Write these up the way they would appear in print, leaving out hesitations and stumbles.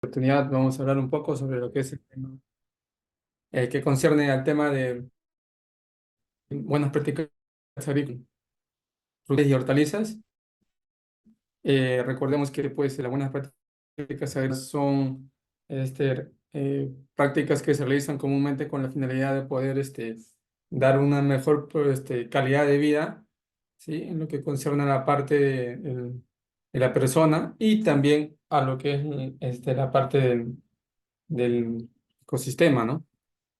Oportunidad vamos a hablar un poco sobre lo que es el tema que concierne al tema de buenas prácticas agrícolas, frutas y hortalizas. Recordemos que pues las buenas prácticas agrícolas son prácticas que se realizan comúnmente con la finalidad de poder dar una mejor pues, calidad de vida, ¿sí? En lo que concierne a la parte de la persona y también a lo que es la parte del ecosistema, ¿no?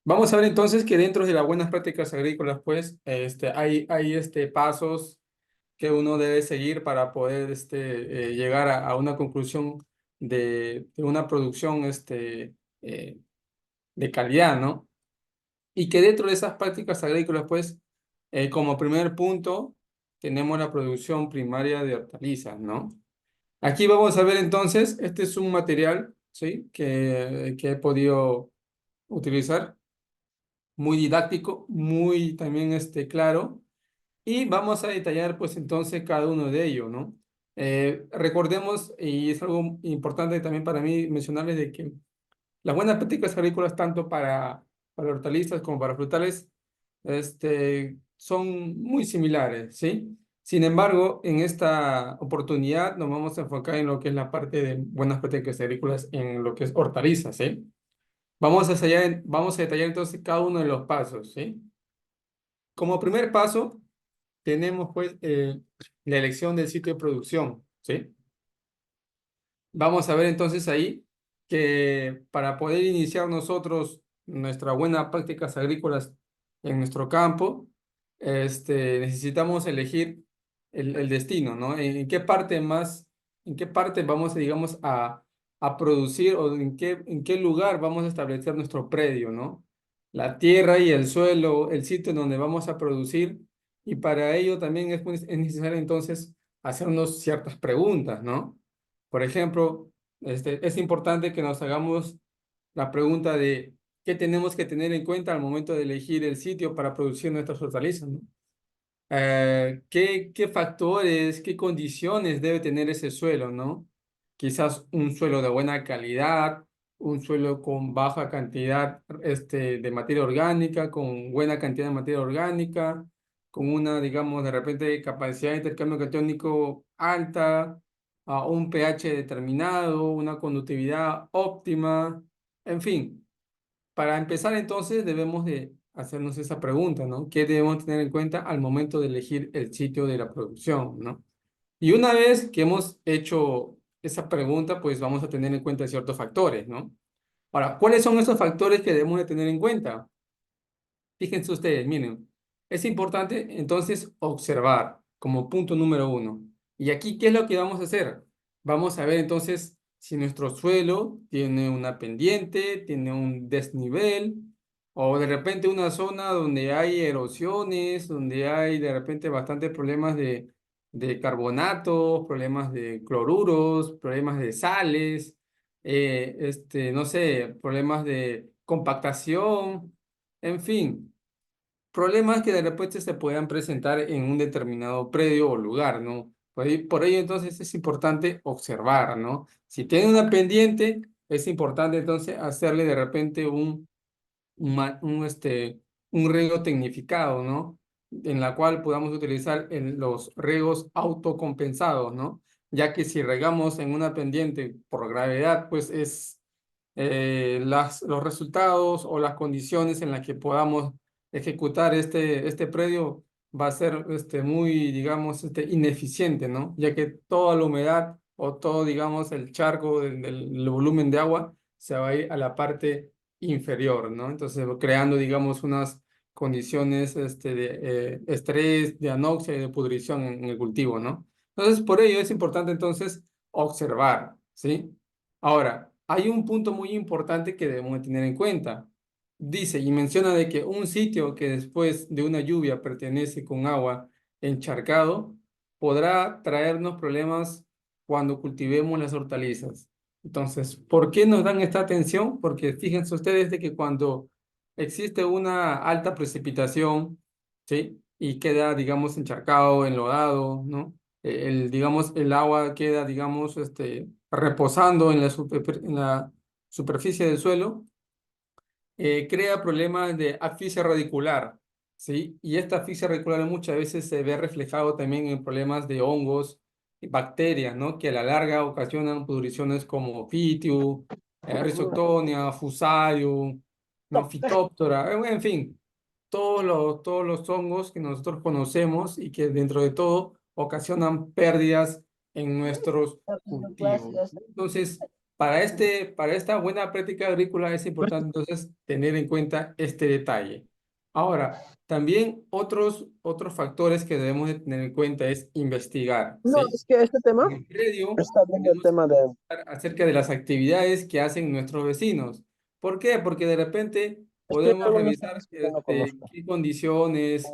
Vamos a ver entonces que dentro de las buenas prácticas agrícolas, pues, hay pasos que uno debe seguir para poder llegar a una conclusión de una producción eh, de calidad, ¿no? Y que dentro de esas prácticas agrícolas, pues, como primer punto, tenemos la producción primaria de hortalizas, ¿no? Aquí vamos a ver entonces, este es un material, ¿sí? Que he podido utilizar muy didáctico, muy también claro, y vamos a detallar pues entonces cada uno de ellos, ¿no? Recordemos, y es algo importante también para mí mencionarles de que las buenas prácticas agrícolas tanto para hortalizas como para frutales son muy similares, ¿sí? Sin embargo, en esta oportunidad nos vamos a enfocar en lo que es la parte de buenas prácticas agrícolas en lo que es hortalizas, ¿sí? Vamos a detallar entonces cada uno de los pasos, ¿sí? Como primer paso, tenemos pues la elección del sitio de producción, ¿sí? Vamos a ver entonces ahí que para poder iniciar nosotros nuestras buenas prácticas agrícolas en nuestro campo, necesitamos elegir el destino, ¿no? En qué parte vamos, digamos, a producir o en qué lugar vamos a establecer nuestro predio, ¿no? La tierra y el suelo, el sitio en donde vamos a producir, y para ello también es necesario entonces hacernos ciertas preguntas, ¿no? Por ejemplo, es importante que nos hagamos la pregunta de qué tenemos que tener en cuenta al momento de elegir el sitio para producir nuestras hortalizas, ¿no? ¿Qué factores, qué condiciones debe tener ese suelo, ¿no? Quizás un suelo de buena calidad, un suelo con baja cantidad de materia orgánica, con buena cantidad de materia orgánica, con una, digamos, de repente capacidad de intercambio catiónico alta, a un pH determinado, una conductividad óptima, en fin. Para empezar, entonces, debemos de hacernos esa pregunta, ¿no? ¿Qué debemos tener en cuenta al momento de elegir el sitio de la producción, ¿no? Y una vez que hemos hecho esa pregunta, pues vamos a tener en cuenta ciertos factores, ¿no? Ahora, ¿cuáles son esos factores que debemos de tener en cuenta? Fíjense ustedes, miren, es importante entonces observar como punto número uno. Y aquí, ¿qué es lo que vamos a hacer? Vamos a ver entonces si nuestro suelo tiene una pendiente, tiene un desnivel, o de repente una zona donde hay erosiones, donde hay de repente bastantes problemas de carbonatos, problemas de cloruros, problemas de sales, no sé, problemas de compactación, en fin, problemas que de repente se puedan presentar en un determinado predio o lugar, ¿no? Por ello, entonces es importante observar, ¿no? Si tiene una pendiente, es importante entonces hacerle de repente un, ma- un, este, un riego tecnificado, ¿no? En la cual podamos utilizar los riegos autocompensados, ¿no? Ya que si regamos en una pendiente por gravedad, pues los resultados o las condiciones en las que podamos ejecutar este predio va a ser muy, digamos, ineficiente, ¿no? Ya que toda la humedad o todo, digamos, el charco del volumen de agua se va a ir a la parte inferior, ¿no? Entonces, creando, digamos, unas condiciones de estrés, de anoxia y de pudrición en el cultivo, ¿no? Entonces, por ello es importante entonces observar, ¿sí? Ahora, hay un punto muy importante que debemos de tener en cuenta. Dice y menciona de que un sitio que después de una lluvia pertenece con agua encharcado podrá traernos problemas cuando cultivemos las hortalizas. Entonces, ¿por qué nos dan esta atención? Porque fíjense ustedes de que cuando existe una alta precipitación, ¿sí? Y queda, digamos, encharcado, enlodado, ¿no? Digamos, el agua queda, digamos, reposando en en la superficie del suelo, crea problemas de asfixia radicular, ¿sí? Y esta asfixia radicular muchas veces se ve reflejado también en problemas de hongos y bacterias, ¿no? Que a la larga ocasionan pudriciones como Fitium, Rhizoctonia, Fusarium, ¿no? Phytophthora, en fin, todos los hongos que nosotros conocemos y que dentro de todo ocasionan pérdidas en nuestros cultivos. Entonces, para esta buena práctica agrícola es importante entonces tener en cuenta este detalle. Ahora, también otros factores que debemos de tener en cuenta es investigar, No, ¿sí? es que este tema En el predio está viendo el tenemos tema que de... investigar acerca de las actividades que hacen nuestros vecinos. ¿Por qué? Porque de repente Es que hay podemos algunos revisar temas que yo no conozco. qué condiciones,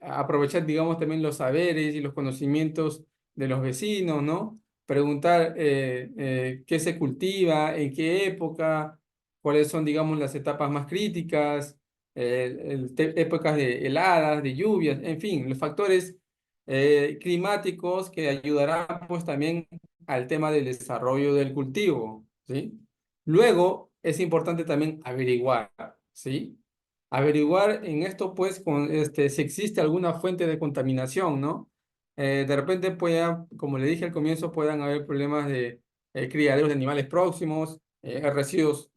aprovechar, digamos, también los saberes y los conocimientos de los vecinos, ¿no? Preguntar qué se cultiva, en qué época, cuáles son, digamos, las etapas más críticas, épocas de heladas, de lluvias, en fin, los factores climáticos que ayudarán pues también al tema del desarrollo del cultivo, ¿sí? Luego es importante también averiguar, ¿sí? Averiguar en esto pues si existe alguna fuente de contaminación, ¿no? De repente pueda, como le dije al comienzo, puedan haber problemas de criaderos de animales próximos, residuos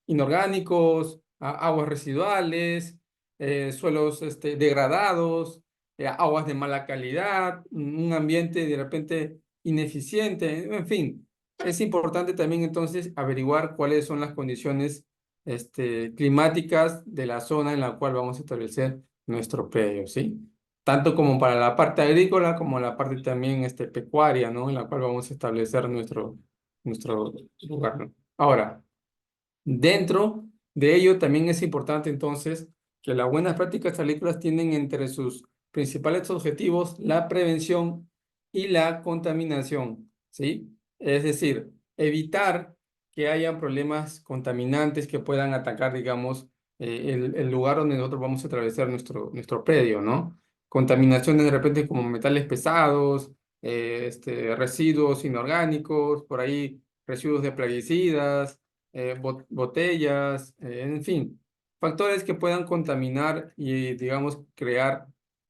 inorgánicos, aguas residuales, suelos degradados, aguas de mala calidad, un ambiente de repente ineficiente, en fin. Es importante también entonces averiguar cuáles son las condiciones climáticas de la zona en la cual vamos a establecer nuestro predio, ¿sí? Tanto como para la parte agrícola como la parte también pecuaria, ¿no? En la cual vamos a establecer nuestro lugar, ¿no? Ahora, dentro de ello también es importante entonces que las buenas prácticas agrícolas tienen entre sus principales objetivos la prevención y la contaminación, ¿sí? Es decir, evitar que hayan problemas contaminantes que puedan atacar, digamos, el lugar donde nosotros vamos a atravesar nuestro predio, ¿no? Contaminaciones de repente como metales pesados, residuos inorgánicos, por ahí residuos de plaguicidas, botellas, en fin, factores que puedan contaminar y, digamos, crear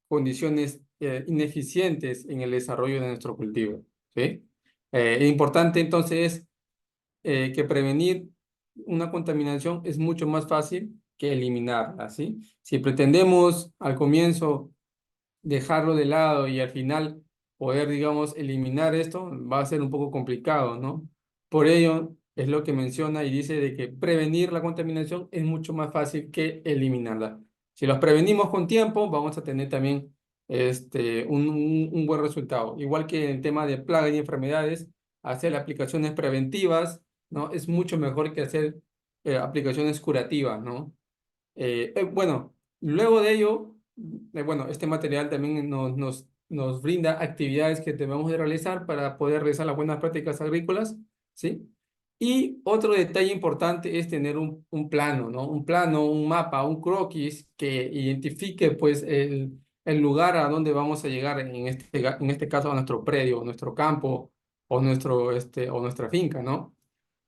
condiciones ineficientes en el desarrollo de nuestro cultivo, ¿sí? Importante entonces que prevenir una contaminación es mucho más fácil que eliminarla, ¿sí? Si pretendemos al comienzo dejarlo de lado y al final poder, digamos, eliminar esto, va a ser un poco complicado, ¿no? Por ello, es lo que menciona y dice de que prevenir la contaminación es mucho más fácil que eliminarla. Si los prevenimos con tiempo, vamos a tener también un buen resultado. Igual que en el tema de plagas y enfermedades, hacer aplicaciones preventivas, ¿no? Es mucho mejor que hacer aplicaciones curativas, ¿no? Bueno, luego de ello, bueno, este material también nos brinda actividades que debemos de realizar para poder realizar las buenas prácticas agrícolas, ¿sí? Y otro detalle importante es tener un plano, ¿no? Un plano, un mapa, un croquis que identifique, pues, el lugar a donde vamos a llegar, en este caso, a nuestro predio, nuestro campo o o nuestra finca, ¿no?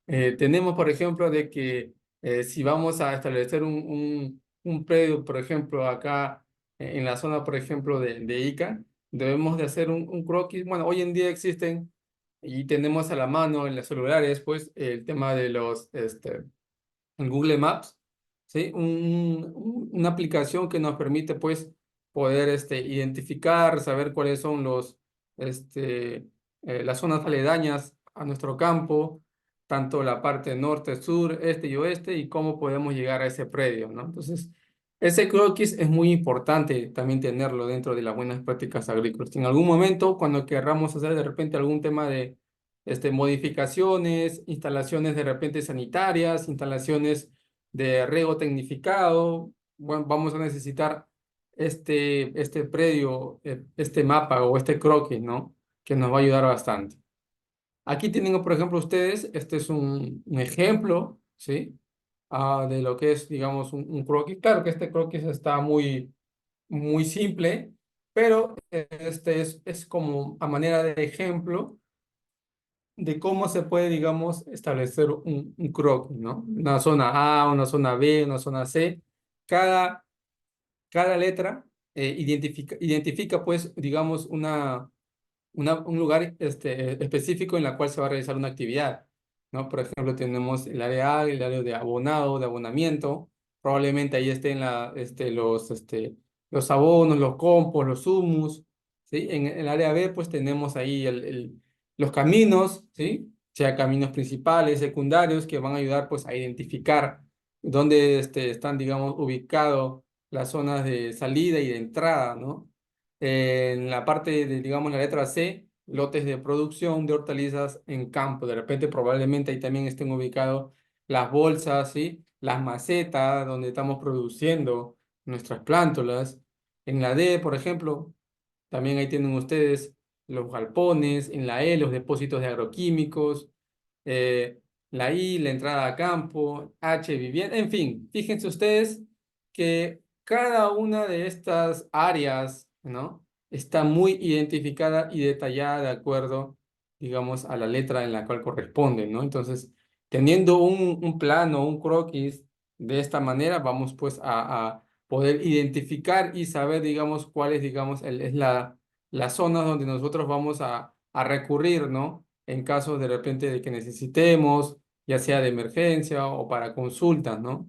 Tenemos, por ejemplo, de que si vamos a establecer un predio, por ejemplo, acá en la zona, por ejemplo, de Ica, debemos de hacer un croquis. Bueno, hoy en día existen y tenemos a la mano en los celulares, pues, el tema de en Google Maps, ¿sí? Una aplicación que nos permite, pues, poder identificar, saber cuáles son las zonas aledañas a nuestro campo, tanto la parte norte, sur, este y oeste, y cómo podemos llegar a ese predio, ¿no? Entonces, ese croquis es muy importante también tenerlo dentro de las buenas prácticas agrícolas. Si en algún momento, cuando querramos hacer de repente algún tema de modificaciones, instalaciones de repente sanitarias, instalaciones de riego tecnificado. Bueno, vamos a necesitar este predio, este mapa o este croquis, ¿no? Que nos va a ayudar bastante. Aquí tienen, por ejemplo, ustedes, este es un ejemplo, ¿sí? De lo que es, digamos, un croquis. Claro que este croquis está muy simple, pero es como a manera de ejemplo de cómo se puede, digamos, establecer un croquis, ¿no? Una zona A, una zona B, una zona C. Cada, cada letra identifica, pues, digamos, un lugar específico en la cual se va a realizar una actividad, ¿no? Por ejemplo, tenemos el área A, el área de abonado, de abonamiento. Probablemente ahí estén los abonos, los compost, los humus, ¿sí? En el área B, pues tenemos ahí los caminos, ¿sí? Sea caminos principales, secundarios, que van a ayudar, pues, a identificar dónde están, digamos, ubicados las zonas de salida y de entrada, ¿no? En la parte de, digamos, la letra C, lotes de producción de hortalizas en campo. De repente, probablemente ahí también estén ubicados las bolsas, ¿sí? Las macetas donde estamos produciendo nuestras plántulas. En la D, por ejemplo, también ahí tienen ustedes los galpones. En la E, los depósitos de agroquímicos. eh, la I, la entrada a campo. H, vivienda. En fin, fíjense ustedes que cada una de estas áreas, ¿no? Está muy identificada y detallada de acuerdo, digamos, a la letra en la cual corresponde, ¿no? Entonces, teniendo un plano, un croquis de esta manera, vamos pues a poder identificar y saber, digamos, cuál es, digamos, es la zona donde nosotros vamos a recurrir, ¿no? En caso de repente de que necesitemos, ya sea de emergencia o para consultas, ¿no?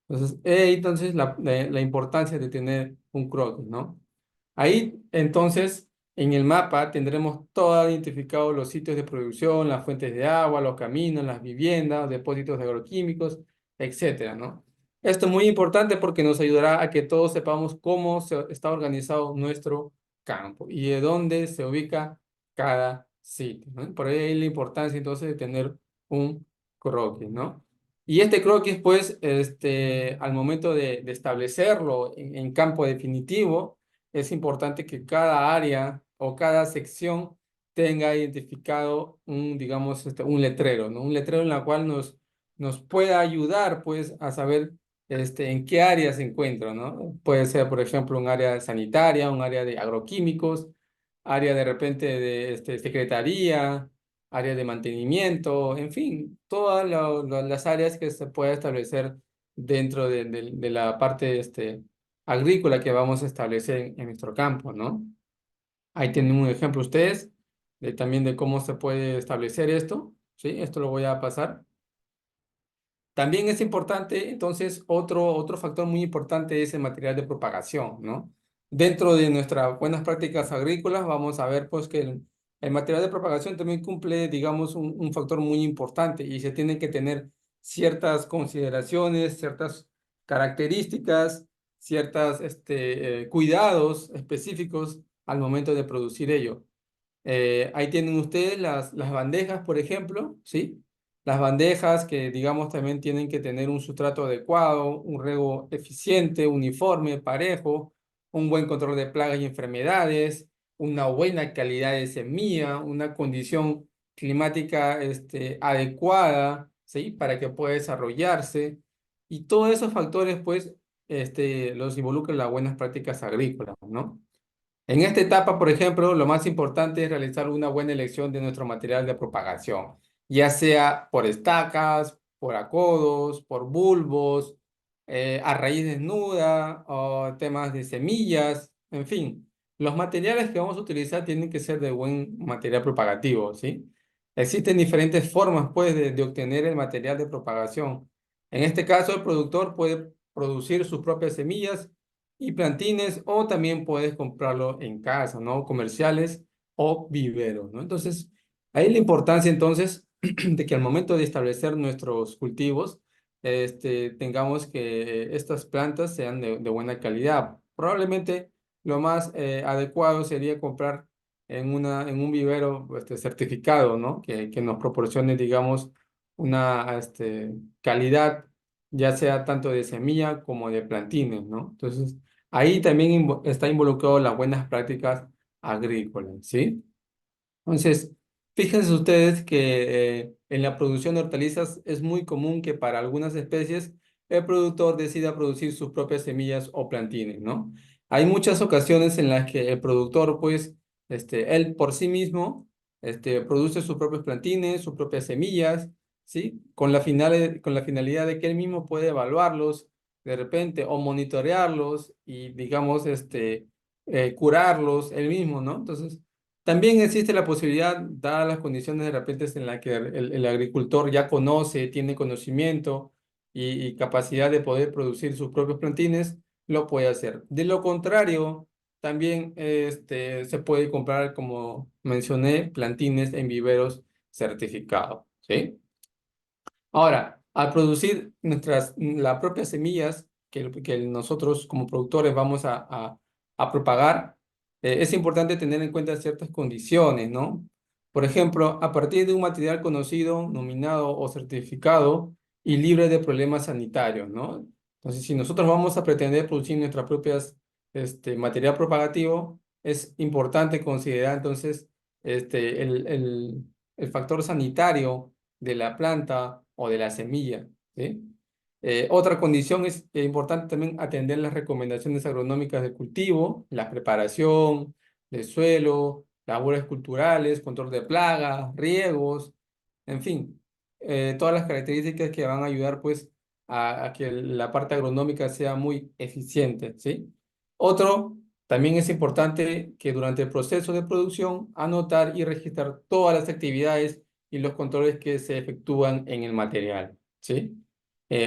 Entonces la importancia de tener un croquis, ¿no? Ahí, entonces, en el mapa tendremos todo identificado los sitios de producción, las fuentes de agua, los caminos, las viviendas, depósitos de agroquímicos, etcétera, ¿no? Esto es muy importante porque nos ayudará a que todos sepamos cómo está organizado nuestro campo y de dónde se ubica cada sitio, ¿no? Por ahí hay la importancia entonces de tener un croquis, ¿no? Y este croquis, pues, al momento de establecerlo en campo definitivo, es importante que cada área o cada sección tenga identificado digamos, un letrero, ¿no? Un letrero en la cual nos pueda ayudar, pues, a saber en qué área se encuentra, ¿no? Puede ser, por ejemplo, un área sanitaria, un área de agroquímicos, área de repente de secretaría, área de mantenimiento, en fin, todas las áreas que se pueda establecer dentro de la parte agrícola que vamos a establecer en nuestro campo, ¿no? Ahí tienen un ejemplo ustedes también de cómo se puede establecer esto, ¿sí? Esto lo voy a pasar. También es importante, entonces, otro factor muy importante es el material de propagación, ¿no? Dentro de nuestras buenas prácticas agrícolas, vamos a ver, pues, que el material de propagación también cumple, digamos, un factor muy importante y se tienen que tener ciertas consideraciones, ciertas características, ciertos cuidados específicos al momento de producir ello. Ahí tienen ustedes las bandejas, por ejemplo, ¿sí? Las bandejas que, digamos, también tienen que tener un sustrato adecuado, un riego eficiente, uniforme, parejo, un buen control de plagas y enfermedades, una buena calidad de semilla, una condición climática adecuada, ¿sí? Para que pueda desarrollarse. Y todos esos factores, pues, los involucran las buenas prácticas agrícolas, ¿no? En esta etapa, por ejemplo, lo más importante es realizar una buena elección de nuestro material de propagación, ya sea por estacas, por acodos, por bulbos, a raíz desnuda o temas de semillas, en fin. Los materiales que vamos a utilizar tienen que ser de buen material propagativo, ¿sí? Existen diferentes formas, pues, de obtener el material de propagación. En este caso, el productor puede producir sus propias semillas y plantines, o también puedes comprarlo en casa, ¿no? Comerciales o viveros, ¿no? Entonces, ahí la importancia entonces de que al momento de establecer nuestros cultivos, tengamos que estas plantas sean de buena calidad. Probablemente lo más adecuado sería comprar en un vivero certificado, ¿no? Que nos proporcione, digamos, una calidad, ya sea tanto de semilla como de plantines, ¿no? Entonces, ahí también está involucrado las buenas prácticas agrícolas, ¿sí? Entonces, fíjense ustedes que en la producción de hortalizas es muy común que para algunas especies el productor decida producir sus propias semillas o plantines, ¿no? Hay muchas ocasiones en las que el productor, pues, él por sí mismo produce sus propios plantines, sus propias semillas, ¿sí? Con la finalidad de que él mismo puede evaluarlos de repente o monitorearlos y, digamos, curarlos él mismo, ¿no? Entonces, también existe la posibilidad, dadas las condiciones de repente en las que el agricultor ya conoce, tiene conocimiento y capacidad de poder producir sus propios plantines, lo puede hacer. De lo contrario, también se puede comprar, como mencioné, plantines en viveros certificados, ¿sí? Ahora, al producir las propias semillas que nosotros como productores vamos a propagar, es importante tener en cuenta ciertas condiciones, ¿no? Por ejemplo, a partir de un material conocido, nominado o certificado y libre de problemas sanitarios, ¿no? Entonces, si nosotros vamos a pretender producir nuestras propias material propagativo, es importante considerar entonces el factor sanitario de la planta o de la semilla, ¿sí? Otra condición es importante también atender las recomendaciones agronómicas de cultivo, la preparación del suelo, labores culturales, control de plagas, riegos, en fin, todas las características que van a ayudar pues a que la parte agronómica sea muy eficiente, ¿sí? Otro, también es importante que durante el proceso de producción anotar y registrar todas las actividades y los controles que se efectúan en el material, ¿sí?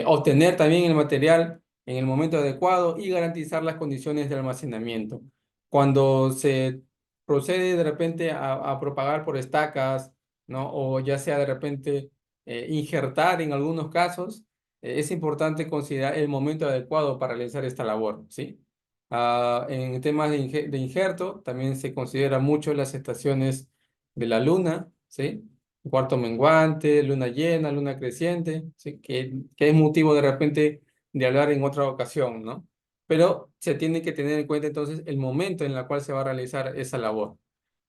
Obtener también el material en el momento adecuado y garantizar las condiciones de almacenamiento. Cuando se procede de repente a propagar por estacas, ¿no? O ya sea de repente injertar en algunos casos, es importante considerar el momento adecuado para realizar esta labor, ¿sí? En temas de injerto, también se considera mucho las estaciones de la luna, ¿sí? Cuarto menguante, luna llena, luna creciente, ¿sí? Que es motivo de repente de hablar en otra ocasión, ¿no? Pero se tiene que tener en cuenta entonces el momento en el cual se va a realizar esa labor.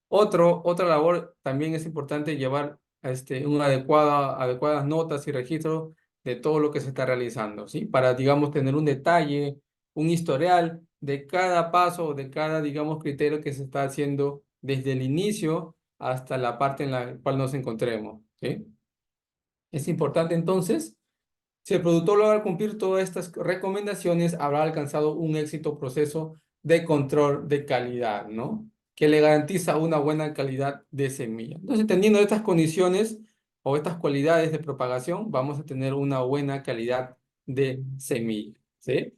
Otra labor también es importante llevar adecuadas notas y registros de todo lo que se está realizando, ¿sí? Para, digamos, tener un detalle, un historial de cada paso, de cada, digamos, criterio que se está haciendo desde el inicio hasta la parte en la cual nos encontremos, ¿sí? Es importante entonces, si el productor logra cumplir todas estas recomendaciones, habrá alcanzado un éxito proceso de control de calidad, ¿no? Que le garantiza una buena calidad de semilla. Entonces, teniendo estas condiciones o estas cualidades de propagación, vamos a tener una buena calidad de semilla, ¿sí?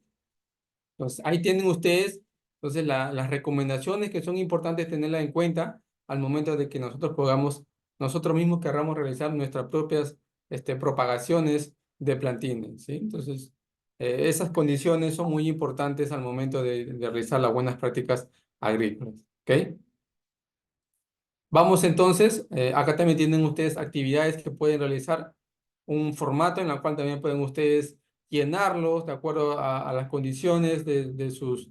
Entonces, ahí tienen ustedes entonces, las recomendaciones que son importantes tenerlas en cuenta al momento de que nosotros mismos querramos realizar nuestras propias propagaciones de plantines, ¿sí? Entonces, esas condiciones son muy importantes al momento de realizar las buenas prácticas agrícolas, ¿ok? Vamos entonces, acá también tienen ustedes actividades que pueden realizar, un formato en el cual también pueden ustedes llenarlos de acuerdo a las condiciones de sus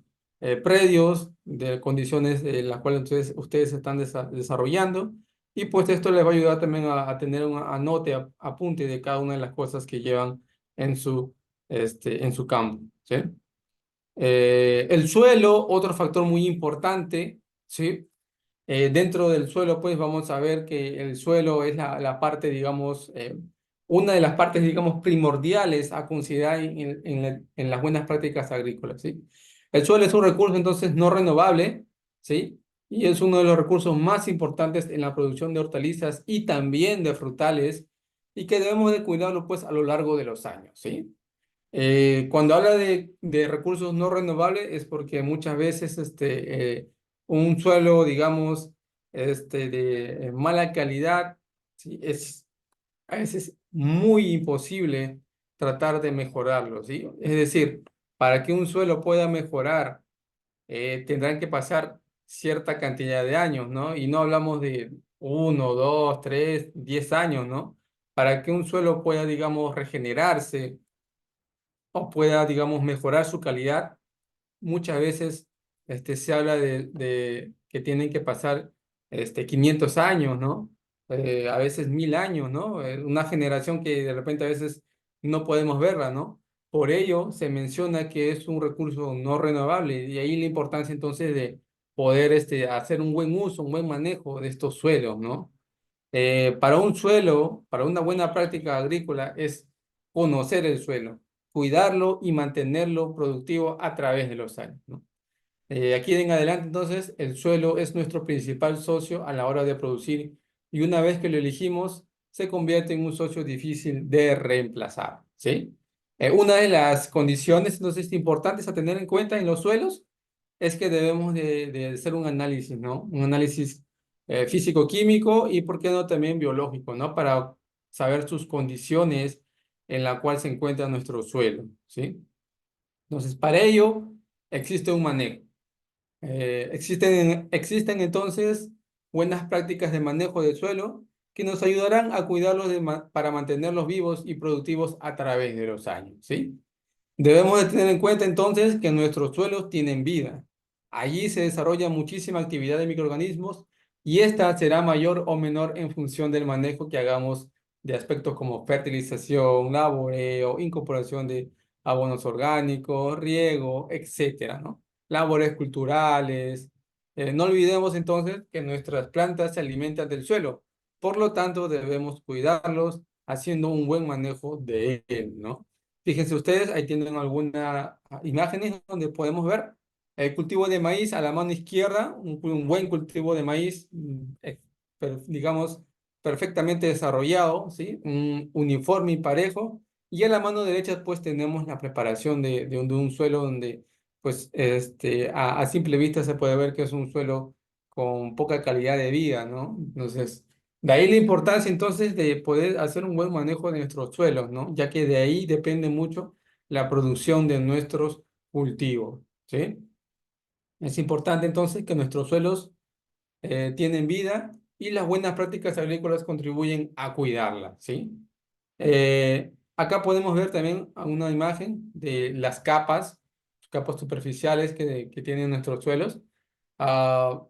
predios, de condiciones de las cuales ustedes están desarrollando. Y pues esto les va a ayudar también a tener un anote, apunte de cada una de las cosas que llevan en su campo, ¿sí? El suelo, otro factor muy importante, ¿sí? Dentro del suelo, pues vamos a ver que el suelo es la parte, digamos, una de las partes, digamos, primordiales a considerar en las buenas prácticas agrícolas, ¿sí? El suelo es un recurso, entonces, no renovable, ¿sí? Y es uno de los recursos más importantes en la producción de hortalizas y también de frutales, y que debemos de cuidarlo, pues, a lo largo de los años, ¿sí? Cuando habla de recursos no renovables es porque muchas veces un suelo, digamos, de mala calidad, ¿sí? Es a veces muy imposible tratar de mejorarlo, ¿sí? Es decir, para que un suelo pueda mejorar, tendrán que pasar cierta cantidad de años, ¿no? Y no hablamos de 1, 2, 3, 10 años, ¿no? Para que un suelo pueda, digamos, regenerarse o pueda, digamos, mejorar su calidad, muchas veces se habla de que tienen que pasar 500 años, ¿no? A veces 1000 años, ¿no? Una generación que de repente a veces no podemos verla, ¿no? Por ello se menciona que es un recurso no renovable y ahí la importancia entonces de poder hacer un buen uso, un buen manejo de estos suelos, ¿no? Para un suelo, para una buena práctica agrícola es conocer el suelo, cuidarlo y mantenerlo productivo a través de los años, ¿no? Aquí en adelante, entonces, el suelo es nuestro principal socio a la hora de producir y una vez que lo elegimos, se convierte en un socio difícil de reemplazar, ¿sí? Una de las condiciones, entonces, importantes a tener en cuenta en los suelos es que debemos de hacer un análisis, ¿no? Un análisis físico-químico y, ¿por qué no, también biológico, ¿no? Para saber sus condiciones en la cual se encuentra nuestro suelo, ¿sí? Entonces, para ello existe un manejo. Existen entonces buenas prácticas de manejo del suelo que nos ayudarán a cuidarlos para mantenerlos vivos y productivos a través de los años, ¿sí? Debemos de tener en cuenta entonces que nuestros suelos tienen vida. Allí se desarrolla muchísima actividad de microorganismos y esta será mayor o menor en función del manejo que hagamos de aspectos como fertilización, laboreo, incorporación de abonos orgánicos, riego, etcétera, ¿no? Labores culturales. No olvidemos entonces que nuestras plantas se alimentan del suelo, por lo tanto debemos cuidarlos haciendo un buen manejo de él, ¿no? Fíjense ustedes, ahí tienen algunas imágenes donde podemos ver el cultivo de maíz a la mano izquierda, un buen cultivo de maíz, digamos, perfectamente desarrollado, ¿sí? Un uniforme y parejo. Y a la mano derecha, pues, tenemos la preparación de un suelo donde, pues, a simple vista se puede ver que es un suelo con poca calidad de vida, ¿no? Entonces, de ahí la importancia entonces de poder hacer un buen manejo de nuestros suelos, ¿no? Ya que de ahí depende mucho la producción de nuestros cultivos, ¿sí? Es importante entonces que nuestros suelos tienen vida y las buenas prácticas agrícolas contribuyen a cuidarla, ¿sí? Acá podemos ver también una imagen de las capas superficiales que tienen nuestros suelos. Ah,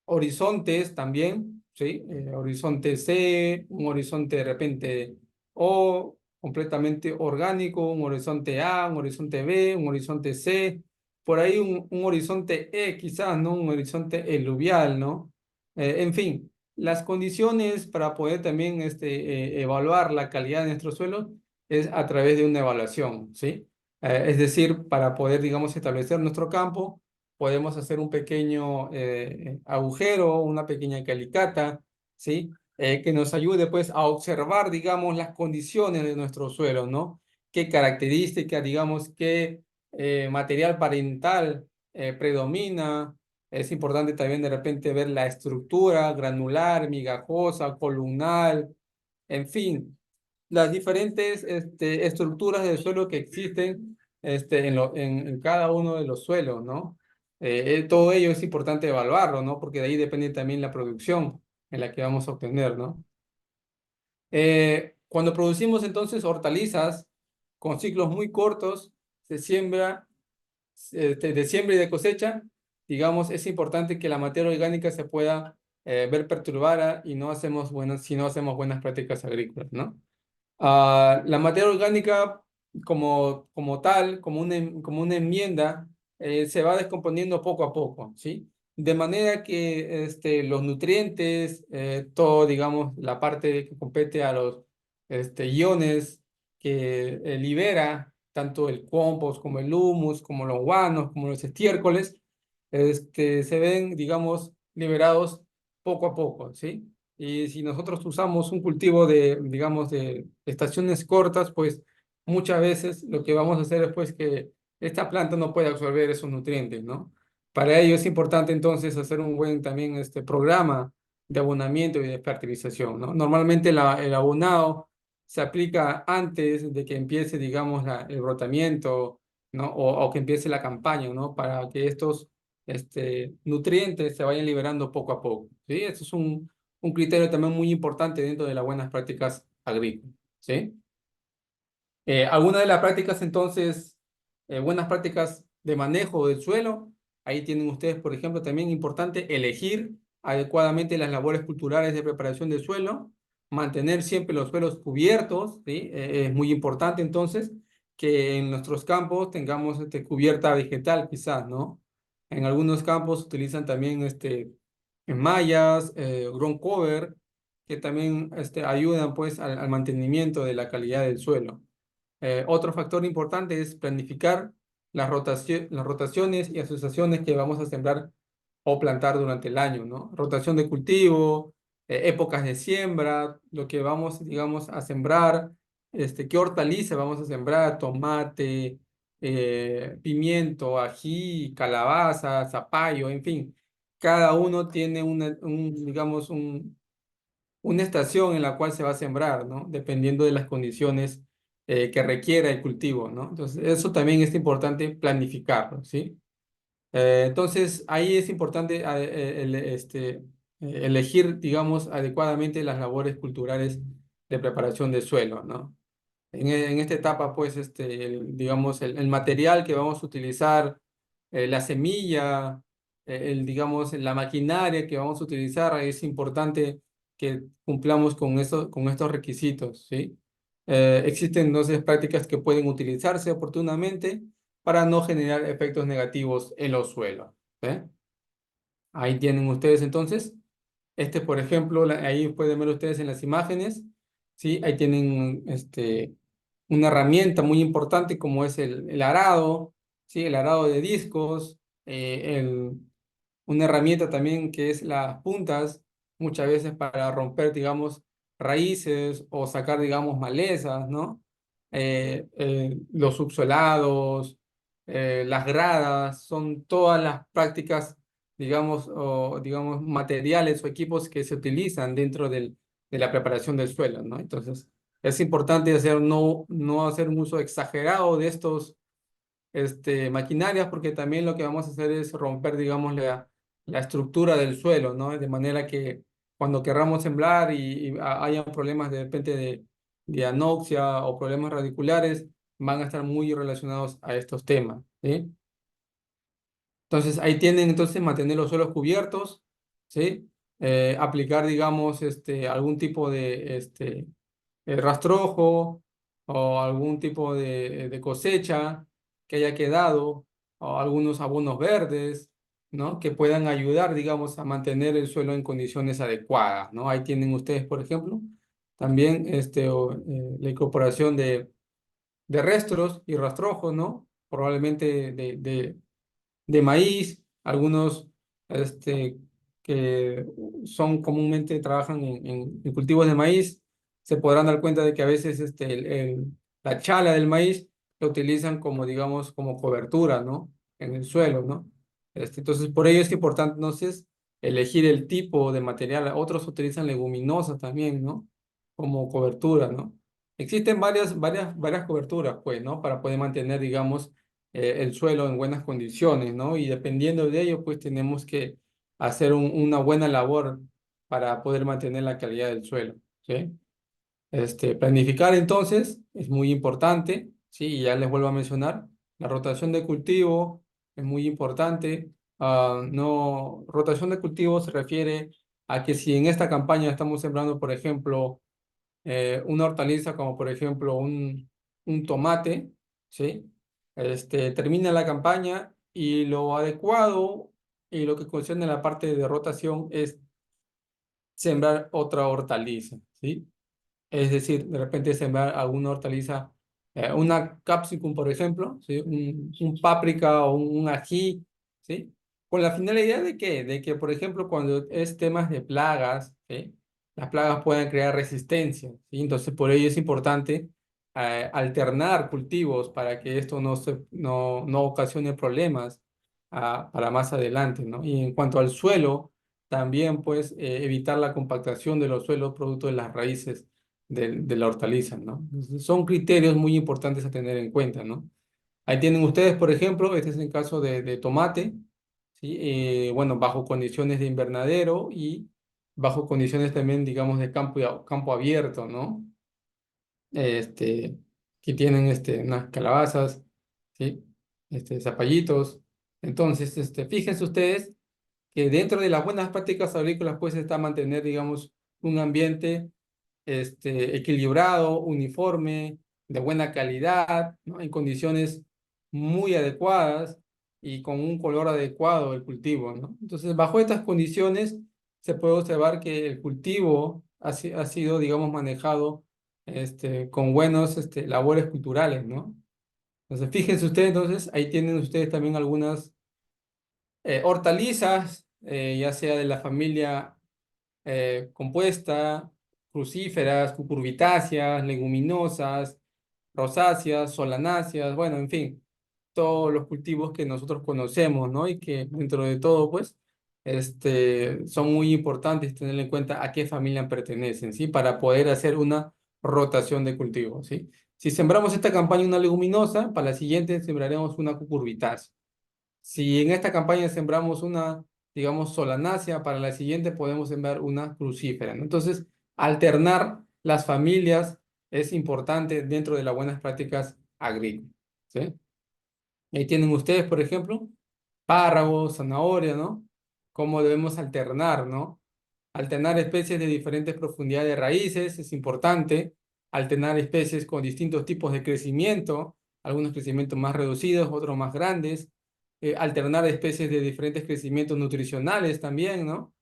horizontes también, ¿sí? Horizonte C, un horizonte de repente O, completamente orgánico, un horizonte A, un horizonte B, un horizonte C, por ahí un horizonte E quizás, ¿no? Un horizonte eluvial, ¿no? En fin, las condiciones para poder también evaluar la calidad de nuestro suelo es a través de una evaluación, ¿sí? Es decir, para poder, digamos, establecer nuestro campo podemos hacer un pequeño agujero, una pequeña calicata, ¿sí? Que nos ayude pues a observar, digamos, las condiciones de nuestro suelo, ¿no? Qué características, digamos, qué material parental predomina. Es importante también de repente ver la estructura granular, migajosa, columnal, en fin, las diferentes estructuras del suelo que existen en cada uno de los suelos, ¿no? Todo ello es importante evaluarlo, ¿no? Porque de ahí depende también la producción en la que vamos a obtener, ¿no? Cuando producimos entonces hortalizas con ciclos muy cortos, se siembra, de siembra y de cosecha, digamos, es importante que la materia orgánica se pueda ver perturbada y no hacemos buenas, si no hacemos buenas prácticas agrícolas, ¿no? La materia orgánica como tal, como una enmienda, se va descomponiendo poco a poco, ¿sí? De manera que los nutrientes, todo, digamos, la parte que compete a los iones que libera tanto el compost como el humus, como los guanos, como los estiércoles, se ven, digamos, liberados poco a poco, ¿sí? Y si nosotros usamos un cultivo digamos, de estaciones cortas, pues muchas veces lo que vamos a hacer es pues que esta planta no puede absorber esos nutrientes, ¿no? Para ello es importante entonces hacer un buen también programa de abonamiento y de fertilización, ¿no? Normalmente el abonado se aplica antes de que empiece, digamos, el brotamiento, ¿no? O que empiece la campaña, ¿no? Para que estos nutrientes se vayan liberando poco a poco, ¿sí? Eso es un criterio también muy importante dentro de las buenas prácticas agrícolas, ¿sí? Algunas de las prácticas, entonces, buenas prácticas de manejo del suelo, ahí tienen ustedes, por ejemplo, también importante elegir adecuadamente las labores culturales de preparación del suelo, mantener siempre los suelos cubiertos, ¿sí? Es muy importante, entonces, que en nuestros campos tengamos cubierta vegetal, quizás, ¿no? En algunos campos utilizan también en mallas, ground cover, que también ayudan pues al mantenimiento de la calidad del suelo. Otro factor importante es planificar las rotaciones y asociaciones que vamos a sembrar o plantar durante el año, ¿no? Rotación de cultivo, épocas de siembra, lo que vamos, digamos, a sembrar, qué hortaliza vamos a sembrar, tomate, pimiento, ají, calabaza, zapallo, en fin. Cada uno tiene digamos, una estación en la cual se va a sembrar, ¿no? Dependiendo de las condiciones que requiera el cultivo, ¿no? Entonces, eso también es importante planificarlo, ¿sí? Entonces, ahí es importante elegir, digamos, adecuadamente las labores culturales de preparación de suelo, ¿no? En esta etapa, pues, digamos, el material que vamos a utilizar, la semilla, digamos, la maquinaria que vamos a utilizar, es importante que cumplamos con estos requisitos, ¿sí? Existen entonces prácticas que pueden utilizarse oportunamente para no generar efectos negativos en los suelos, ¿eh? Ahí tienen ustedes entonces. Por ejemplo, ahí pueden ver ustedes en las imágenes, ¿sí? Ahí tienen una herramienta muy importante como es el arado, ¿sí? El arado de discos, una herramienta también que es las puntas, muchas veces para romper, digamos, raíces o sacar, digamos, malezas, ¿no? Los subsolados, las gradas, son todas las prácticas, digamos, o digamos, materiales o equipos que se utilizan dentro de la preparación del suelo, ¿no? Entonces, es importante no hacer un uso exagerado de estos maquinarias, porque también lo que vamos a hacer es romper, digamos, la estructura del suelo, ¿no? De manera que cuando querramos sembrar y haya problemas de repente de anoxia o problemas radiculares, van a estar muy relacionados a estos temas, ¿sí? Entonces, ahí tienen entonces mantener los suelos cubiertos, ¿sí? Aplicar, digamos, algún tipo de rastrojo o algún tipo de cosecha que haya quedado o algunos abonos verdes, ¿no? Que puedan ayudar, digamos, a mantener el suelo en condiciones adecuadas, ¿no? Ahí tienen ustedes, por ejemplo, también la incorporación de restros y rastrojos, ¿no? Probablemente de maíz, algunos que comúnmente trabajan en cultivos de maíz, se podrán dar cuenta de que a veces la chala del maíz lo utilizan como, digamos, como cobertura, ¿no? En el suelo, ¿no? Entonces, por ello es importante, entonces, elegir el tipo de material. Otros utilizan leguminosas también, ¿no? Como cobertura, ¿no? Existen varias coberturas, pues, ¿no? Para poder mantener, digamos, el suelo en buenas condiciones, ¿no? Y dependiendo de ello, pues tenemos que hacer una buena labor para poder mantener la calidad del suelo, ¿sí? Planificar entonces es muy importante, ¿sí? Y ya les vuelvo a mencionar, la rotación de cultivo es muy importante. No, rotación de cultivo se refiere a que si en esta campaña estamos sembrando, por ejemplo, una hortaliza como por ejemplo un tomate, ¿sí? Termina la campaña y lo adecuado y lo que concierne a la parte de rotación es sembrar otra hortaliza, ¿sí? Es decir, de repente sembrar alguna hortaliza, una capsicum, por ejemplo, ¿sí? Un páprica o un ají, ¿sí? Con la finalidad de qué? De que, por ejemplo, cuando es temas de plagas, ¿sí? Las plagas puedan crear resistencia, ¿sí? Entonces, por ello es importante alternar cultivos para que esto no ocasione problemas para más adelante, ¿no? Y en cuanto al suelo, también, pues, evitar la compactación de los suelos producto de las raíces de la hortaliza, ¿no? Entonces, son criterios muy importantes a tener en cuenta, ¿no? Ahí tienen ustedes, por ejemplo, este es el caso de tomate, ¿sí? Bueno, bajo condiciones de invernadero y bajo condiciones también, digamos, de campo abierto, ¿no? Este, que tienen unas calabazas, ¿sí? Zapallitos. Entonces, fíjense ustedes que dentro de las buenas prácticas agrícolas, pues está mantener, digamos, un ambiente equilibrado, uniforme, de buena calidad, ¿no? En condiciones muy adecuadas y con un color adecuado del cultivo, ¿no? Entonces, bajo estas condiciones, se puede observar que el cultivo ha sido, digamos, manejado con buenos labores culturales, ¿no? Entonces, fíjense ustedes, entonces, ahí tienen ustedes también algunas hortalizas, ya sea de la familia compuesta, crucíferas, cucurbitáceas, leguminosas, rosáceas, solanáceas, bueno, en fin, todos los cultivos que nosotros conocemos, ¿no? Y que dentro de todo, pues, son muy importantes tener en cuenta a qué familia pertenecen, ¿sí? Para poder hacer una rotación de cultivos, ¿sí? Si sembramos esta campaña una leguminosa, para la siguiente sembraremos una cucurbitácea. Si en esta campaña sembramos una, digamos, solanácea, para la siguiente podemos sembrar una crucífera, ¿no? Entonces, alternar las familias es importante dentro de las buenas prácticas agrícolas, ¿sí? Ahí tienen ustedes, por ejemplo, párragos, zanahoria, ¿no? Cómo debemos alternar, ¿no? Alternar especies de diferentes profundidades de raíces es importante. Alternar especies con distintos tipos de crecimiento, algunos crecimientos más reducidos, otros más grandes. Alternar especies de diferentes crecimientos nutricionales también, ¿no?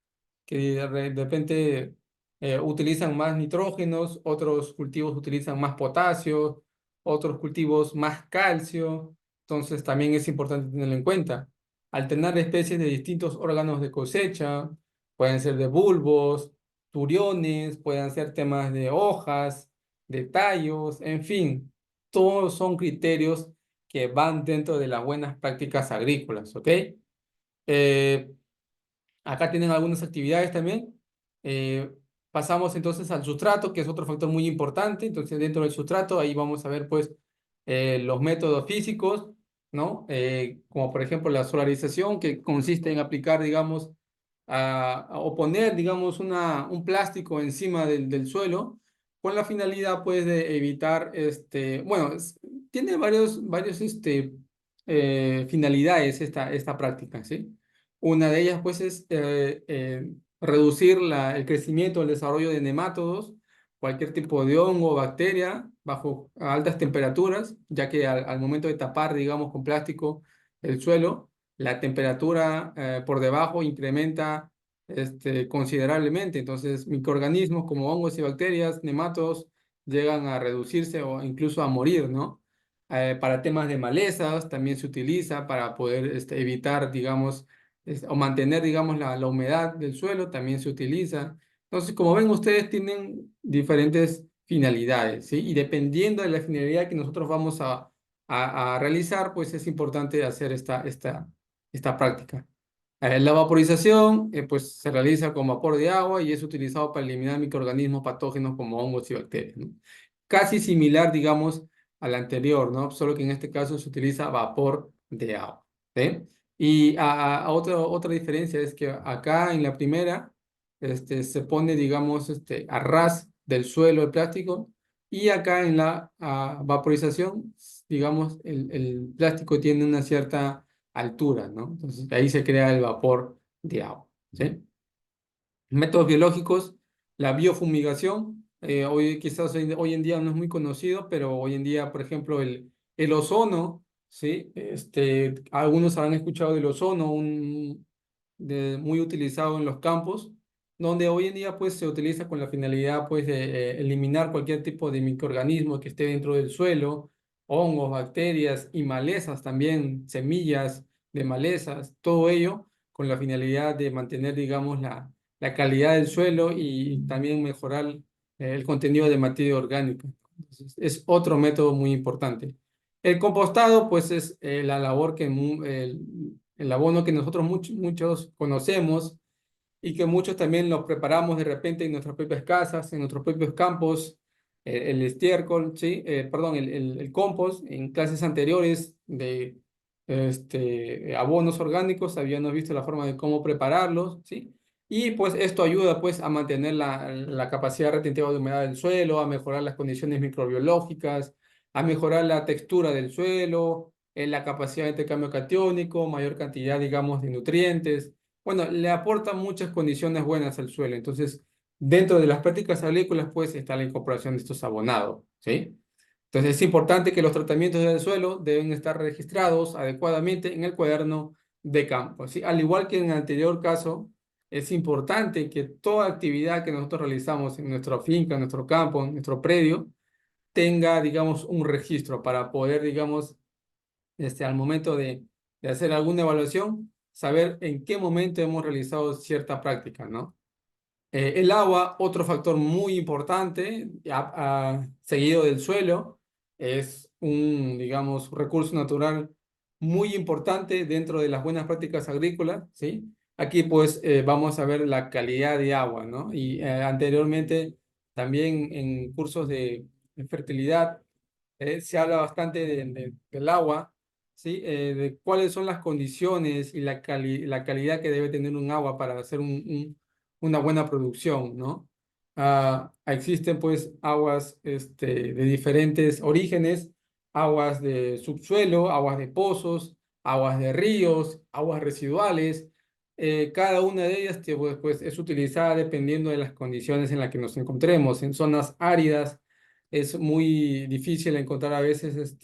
Que de repente utilizan más nitrógenos, otros cultivos utilizan más potasio, otros cultivos más calcio. Entonces también es importante tenerlo en cuenta. Alternar especies de distintos órganos de cosecha, pueden ser de bulbos, turiones, pueden ser temas de hojas, de tallos, en fin, todos son criterios que van dentro de las buenas prácticas agrícolas, ¿ok? Eh, Acá tienen algunas actividades también. Eh, Pasamos entonces al sustrato, que es otro factor muy importante. Entonces, dentro del sustrato, ahí vamos a ver, pues, los métodos físicos, ¿no? Como por ejemplo la solarización, que consiste en aplicar, digamos, o poner, digamos, un plástico encima del suelo, con la finalidad, pues, de evitar, bueno, tiene varios, finalidades esta práctica, ¿sí? Una de ellas, pues, es reducir el crecimiento, el desarrollo de nemátodos, cualquier tipo de hongo o bacteria bajo altas temperaturas, ya que al momento de tapar, digamos, con plástico el suelo, la temperatura por debajo incrementa considerablemente. Entonces, microorganismos como hongos y bacterias, nemátodos, llegan a reducirse o incluso a morir, ¿no? Para temas de malezas también se utiliza para poder evitar, digamos, o mantener, digamos, la humedad del suelo, también se utiliza. Entonces, como ven, ustedes tienen diferentes finalidades, ¿sí? Y dependiendo de la finalidad que nosotros vamos a realizar, pues es importante hacer esta práctica. La vaporización, pues se realiza con vapor de agua y es utilizado para eliminar microorganismos patógenos como hongos y bacterias, ¿no? Casi similar, digamos, al anterior, ¿no? Solo que en este caso se utiliza vapor de agua, ¿sí? Y otra diferencia es que acá en la primera se pone, digamos, a ras del suelo el plástico y acá en la vaporización, digamos, el plástico tiene una cierta altura, ¿no? Entonces ahí se crea el vapor de agua, ¿sí? Métodos biológicos, la biofumigación, hoy quizás hoy en día no es muy conocido, pero hoy en día, por ejemplo, el ozono, ¿sí? Algunos habrán escuchado del ozono, muy utilizado en los campos, donde hoy en día pues se utiliza con la finalidad pues de eliminar cualquier tipo de microorganismo que esté dentro del suelo, hongos, bacterias y malezas también, semillas de malezas, todo ello con la finalidad de mantener, digamos, la calidad del suelo y también mejorar el contenido de materia orgánica. Entonces, es otro método muy importante. El compostado, pues, es la labor el abono que nosotros muchos conocemos y que muchos también los preparamos de repente en nuestras propias casas, en nuestros propios campos, el estiércol, ¿sí? Perdón, el compost. En clases anteriores de abonos orgánicos habíamos visto la forma de cómo prepararlos, ¿sí? Y pues esto ayuda pues a mantener la capacidad retentiva de humedad del suelo, a mejorar las condiciones microbiológicas, a mejorar la textura del suelo, la capacidad de intercambio catiónico, mayor cantidad, digamos, de nutrientes. Bueno, le aporta muchas condiciones buenas al suelo. Entonces, dentro de las prácticas agrícolas, pues, está la incorporación de estos abonados, ¿sí? Entonces, es importante que los tratamientos del suelo deben estar registrados adecuadamente en el cuaderno de campo, ¿sí? Al igual que en el anterior caso, es importante que toda actividad que nosotros realizamos en nuestra finca, en nuestro campo, en nuestro predio, tenga, digamos, un registro para poder, digamos, al momento de hacer alguna evaluación, saber en qué momento hemos realizado cierta práctica, ¿no? El agua, otro factor muy importante, seguido del suelo, es un, digamos, recurso natural muy importante dentro de las buenas prácticas agrícolas, ¿sí? Aquí pues vamos a ver la calidad de agua, ¿no? Y anteriormente también en cursos de fertilidad se habla bastante del agua, ¿sí? De cuáles son las condiciones y la calidad que debe tener un agua para hacer una buena producción, ¿no? Existen pues aguas de diferentes orígenes, aguas de subsuelo, aguas de pozos, aguas de ríos, aguas residuales. Cada una de ellas pues, es utilizada dependiendo de las condiciones en las que nos encontremos. En zonas áridas es muy difícil encontrar a veces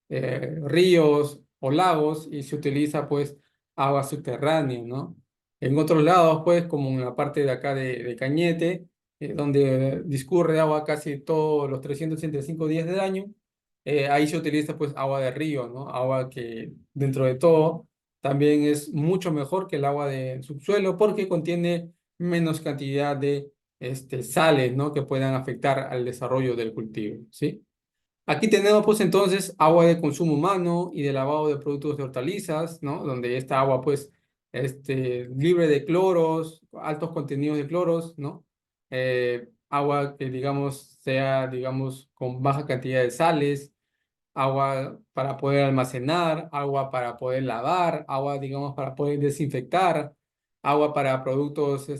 ríos o lagos y se utiliza pues agua subterránea, ¿no? En otros lados, pues, como en la parte de acá de Cañete, donde discurre agua casi todos los 365 días del año, ahí se utiliza pues agua de río, ¿no? Agua que dentro de todo también es mucho mejor que el agua de subsuelo porque contiene menos cantidad de sales, ¿no? Que puedan afectar al desarrollo del cultivo, ¿sí? Aquí tenemos pues entonces agua de consumo humano y de lavado de productos de hortalizas, ¿no? Donde esta agua pues libre de cloros, altos contenidos de cloros, ¿no? Agua que digamos sea digamos con baja cantidad de sales, agua para poder almacenar, agua para poder lavar, agua, digamos, para poder desinfectar, agua para productos,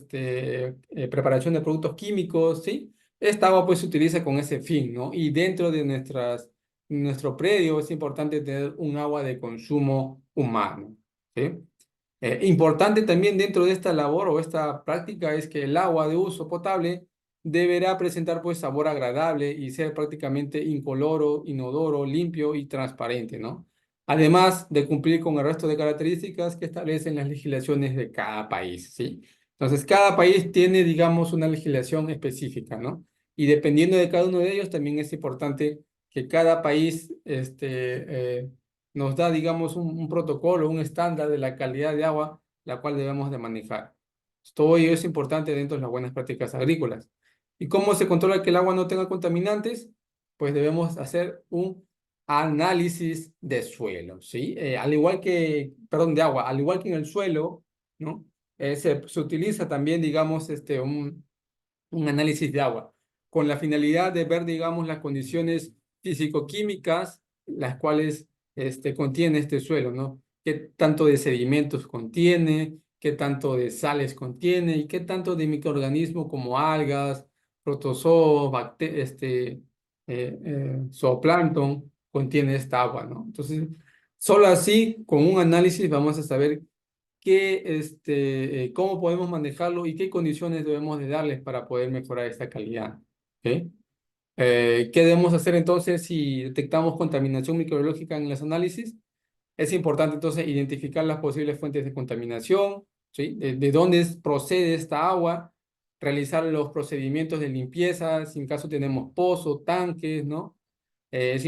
preparación de productos químicos, ¿sí? Esta agua pues se utiliza con ese fin, ¿no? Y dentro de nuestro predio es importante tener un agua de consumo humano, ¿sí? Importante también dentro de esta labor o esta práctica es que el agua de uso potable deberá presentar pues sabor agradable y ser prácticamente incoloro, inodoro, limpio y transparente, ¿no? Además de cumplir con el resto de características que establecen las legislaciones de cada país, ¿sí? Entonces, cada país tiene, digamos, una legislación específica, ¿no? Y dependiendo de cada uno de ellos, también es importante que cada país, nos da, digamos, un protocolo, un estándar de la calidad de agua, la cual debemos de manejar. Todo ello es importante dentro de las buenas prácticas agrícolas. ¿Y cómo se controla que el agua no tenga contaminantes? Pues debemos hacer un análisis de suelo, ¿sí? Al igual que, perdón, de agua, al igual que en el suelo, ¿no? Se utiliza también, digamos, un análisis de agua, con la finalidad de ver, digamos, las condiciones físico-químicas, las cuales contiene este suelo, ¿no? ¿Qué tanto de sedimentos contiene? ¿Qué tanto de sales contiene? ¿Y qué tanto de microorganismos como algas, protozoos, zooplancton contiene esta agua, ¿no? Entonces, solo así, con un análisis, vamos a saber cómo podemos manejarlo y qué condiciones debemos de darles para poder mejorar esta calidad. ¿Ok? ¿Qué debemos hacer entonces si detectamos contaminación microbiológica en los análisis? Es importante entonces identificar las posibles fuentes de contaminación, ¿sí? De dónde procede esta agua, realizar los procedimientos de limpieza, si en caso tenemos pozos, tanques, ¿no? Es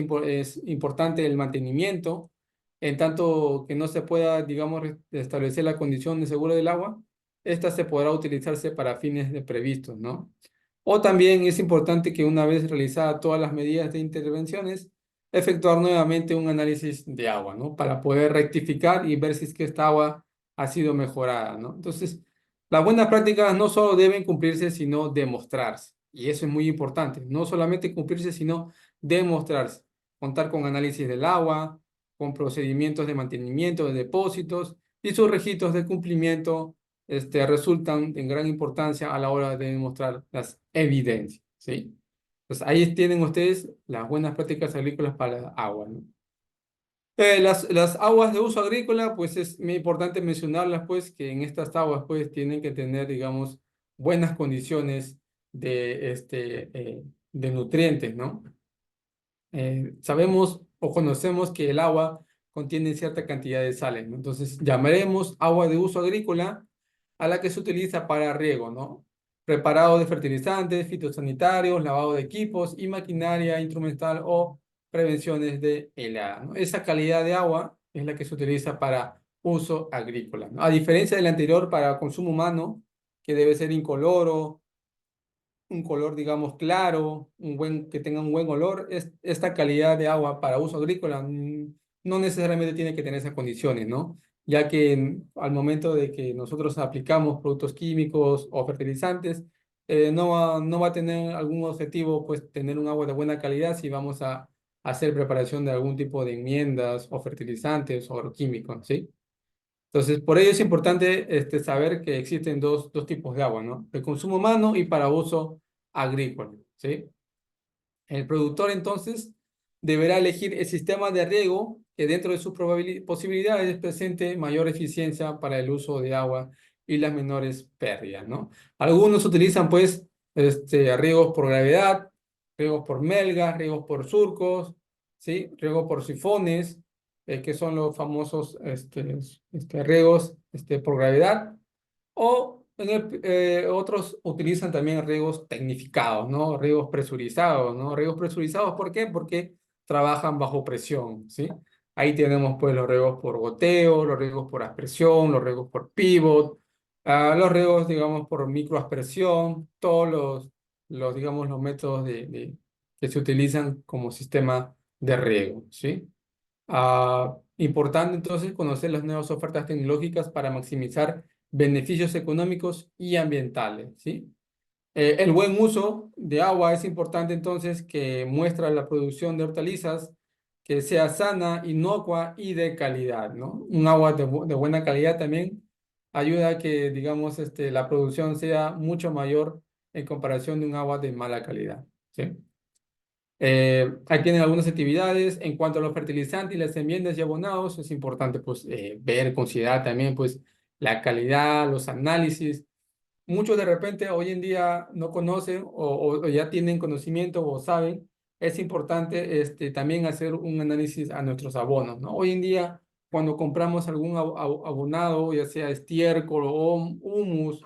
importante el mantenimiento, en tanto que no se pueda, digamos, establecer la condición de seguro del agua, esta se podrá utilizarse para fines de previstos, ¿no? O también es importante que una vez realizadas todas las medidas de intervenciones, efectuar nuevamente un análisis de agua, ¿no? Para poder rectificar y ver si es que esta agua ha sido mejorada, ¿no? Entonces, las buenas prácticas no solo deben cumplirse, sino demostrarse. Y eso es muy importante. No solamente cumplirse, sino demostrarse. Contar con análisis del agua, con procedimientos de mantenimiento de depósitos y sus registros de cumplimiento resultan en gran importancia a la hora de demostrar las evidencias, ¿sí? Entonces, ahí tienen ustedes las buenas prácticas agrícolas para el agua, ¿no? Las aguas de uso agrícola, pues es muy importante mencionarlas, pues, que en estas aguas, pues, tienen que tener, digamos, buenas condiciones de nutrientes, ¿no? Sabemos o conocemos que el agua contiene cierta cantidad de sales, ¿no? Entonces, llamaremos agua de uso agrícola a la que se utiliza para riego, ¿no? Preparado de fertilizantes, fitosanitarios, lavado de equipos y maquinaria instrumental o prevenciones de helada, ¿no? Esa calidad de agua es la que se utiliza para uso agrícola, ¿no? A diferencia del anterior para consumo humano, que debe ser incoloro, un color, digamos, claro, que tenga un buen olor, esta calidad de agua para uso agrícola no necesariamente tiene que tener esas condiciones, ¿no? Ya que al momento de que nosotros aplicamos productos químicos o fertilizantes, no va a tener algún objetivo, pues, tener un agua de buena calidad si vamos a hacer preparación de algún tipo de enmiendas o fertilizantes o agroquímicos, ¿sí? Entonces, por ello es importante saber que existen dos tipos de agua, ¿no? De consumo humano y para uso agrícola, ¿sí? El productor entonces deberá elegir el sistema de riego que dentro de sus posibilidades presente mayor eficiencia para el uso de agua y las menores pérdidas, ¿no? Algunos utilizan pues riegos por gravedad, riegos por melgas, riegos por surcos, ¿sí? Riego por sifones, que son los famosos riegos por gravedad. O otros utilizan también riegos tecnificados, ¿no? Riegos presurizados, ¿no? Riegos presurizados, ¿por qué? Porque trabajan bajo presión, ¿sí? Ahí tenemos pues los riegos por goteo, los riegos por aspersión, los riegos por pivot, los riegos, digamos, por microaspersión, todos digamos, los métodos que se utilizan como sistema de riego, ¿sí? Importante entonces conocer las nuevas ofertas tecnológicas para maximizar beneficios económicos y ambientales, ¿sí? El buen uso de agua es importante entonces que muestra la producción de hortalizas que sea sana, inocua y de calidad, ¿no? Un agua de buena calidad también ayuda a que, digamos, la producción sea mucho mayor en comparación de un agua de mala calidad, ¿sí? Aquí tienen algunas actividades en cuanto a los fertilizantes y las enmiendas y abonados. Es importante pues ver, considerar también pues la calidad, los análisis. Muchos de repente hoy en día no conocen o ya tienen conocimiento o saben. Es importante también hacer un análisis a nuestros abonos, ¿no? Hoy en día cuando compramos algún abonado, ya sea estiércol o humus,